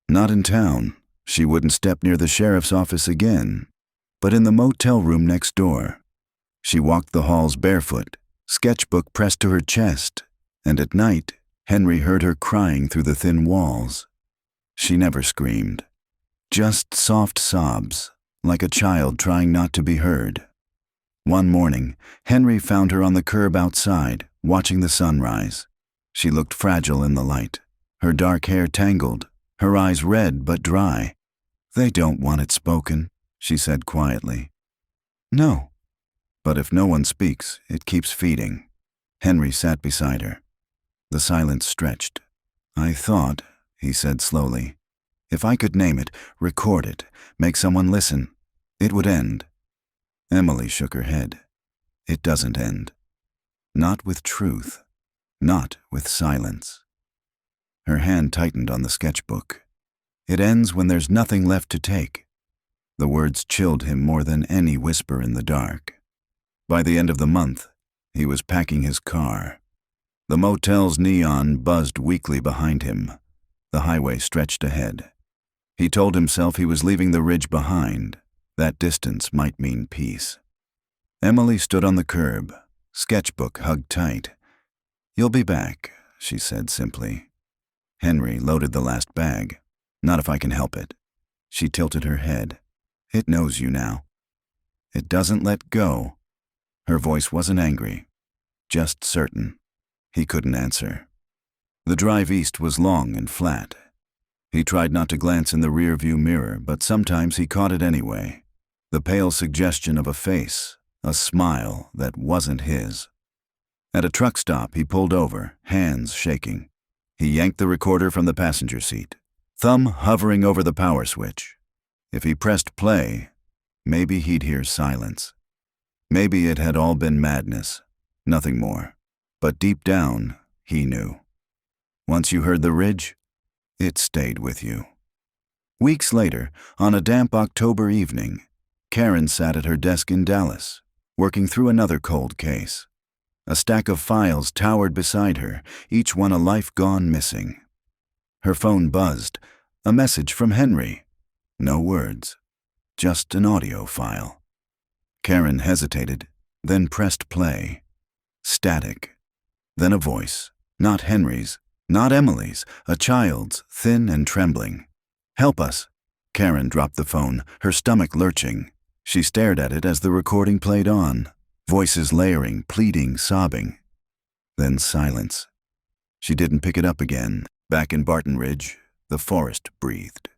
Not in town. She wouldn't step near the sheriff's office again, but in the motel room next door. She walked the halls barefoot, sketchbook pressed to her chest, and at night, Henry heard her crying through the thin walls. She never screamed. Just soft sobs, like a child trying not to be heard. One morning, Henry found her on the curb outside, watching the sunrise. She looked fragile in the light, her dark hair tangled, her eyes red but dry. "They don't want it spoken," she said quietly. "No. But if no one speaks, it keeps feeding." Henry sat beside her. The silence stretched. "I thought," he said slowly, "if I could name it, record it, make someone listen, it would end." Emily shook her head. "It doesn't end. Not with truth. Not with silence." Her hand tightened on the sketchbook. "It ends when there's nothing left to take." The words chilled him more than any whisper in the dark. By the end of the month, he was packing his car. The motel's neon buzzed weakly behind him. The highway stretched ahead. He told himself he was leaving the ridge behind. That distance might mean peace. Emily stood on the curb, sketchbook hugged tight. "You'll be back," she said simply. Henry loaded the last bag. "Not if I can help it." She tilted her head. "It knows you now. It doesn't let go." Her voice wasn't angry, just certain. He couldn't answer. The drive east was long and flat. He tried not to glance in the rearview mirror, but sometimes he caught it anyway. The pale suggestion of a face, a smile that wasn't his. At a truck stop, he pulled over, hands shaking. He yanked the recorder from the passenger seat, thumb hovering over the power switch. If he pressed play, maybe he'd hear silence. Maybe it had all been madness, nothing more. But deep down, he knew. Once you heard the ridge, it stayed with you. Weeks later, on a damp October evening, Karen sat at her desk in Dallas, working through another cold case. A stack of files towered beside her, each one a life gone missing. Her phone buzzed, a message from Henry. No words, just an audio file. Karen hesitated, then pressed play. Static. Then a voice, not Henry's, not Emily's, a child's, thin and trembling. "Help us." Karen dropped the phone, her stomach lurching. She stared at it as the recording played on, voices layering, pleading, sobbing. Then silence. She didn't pick it up again. Back in Barton Ridge, the forest breathed.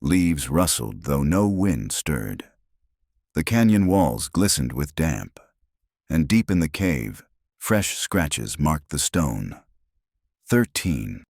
Leaves rustled, though no wind stirred. The canyon walls glistened with damp, and deep in the cave, fresh scratches marked the stone. 13.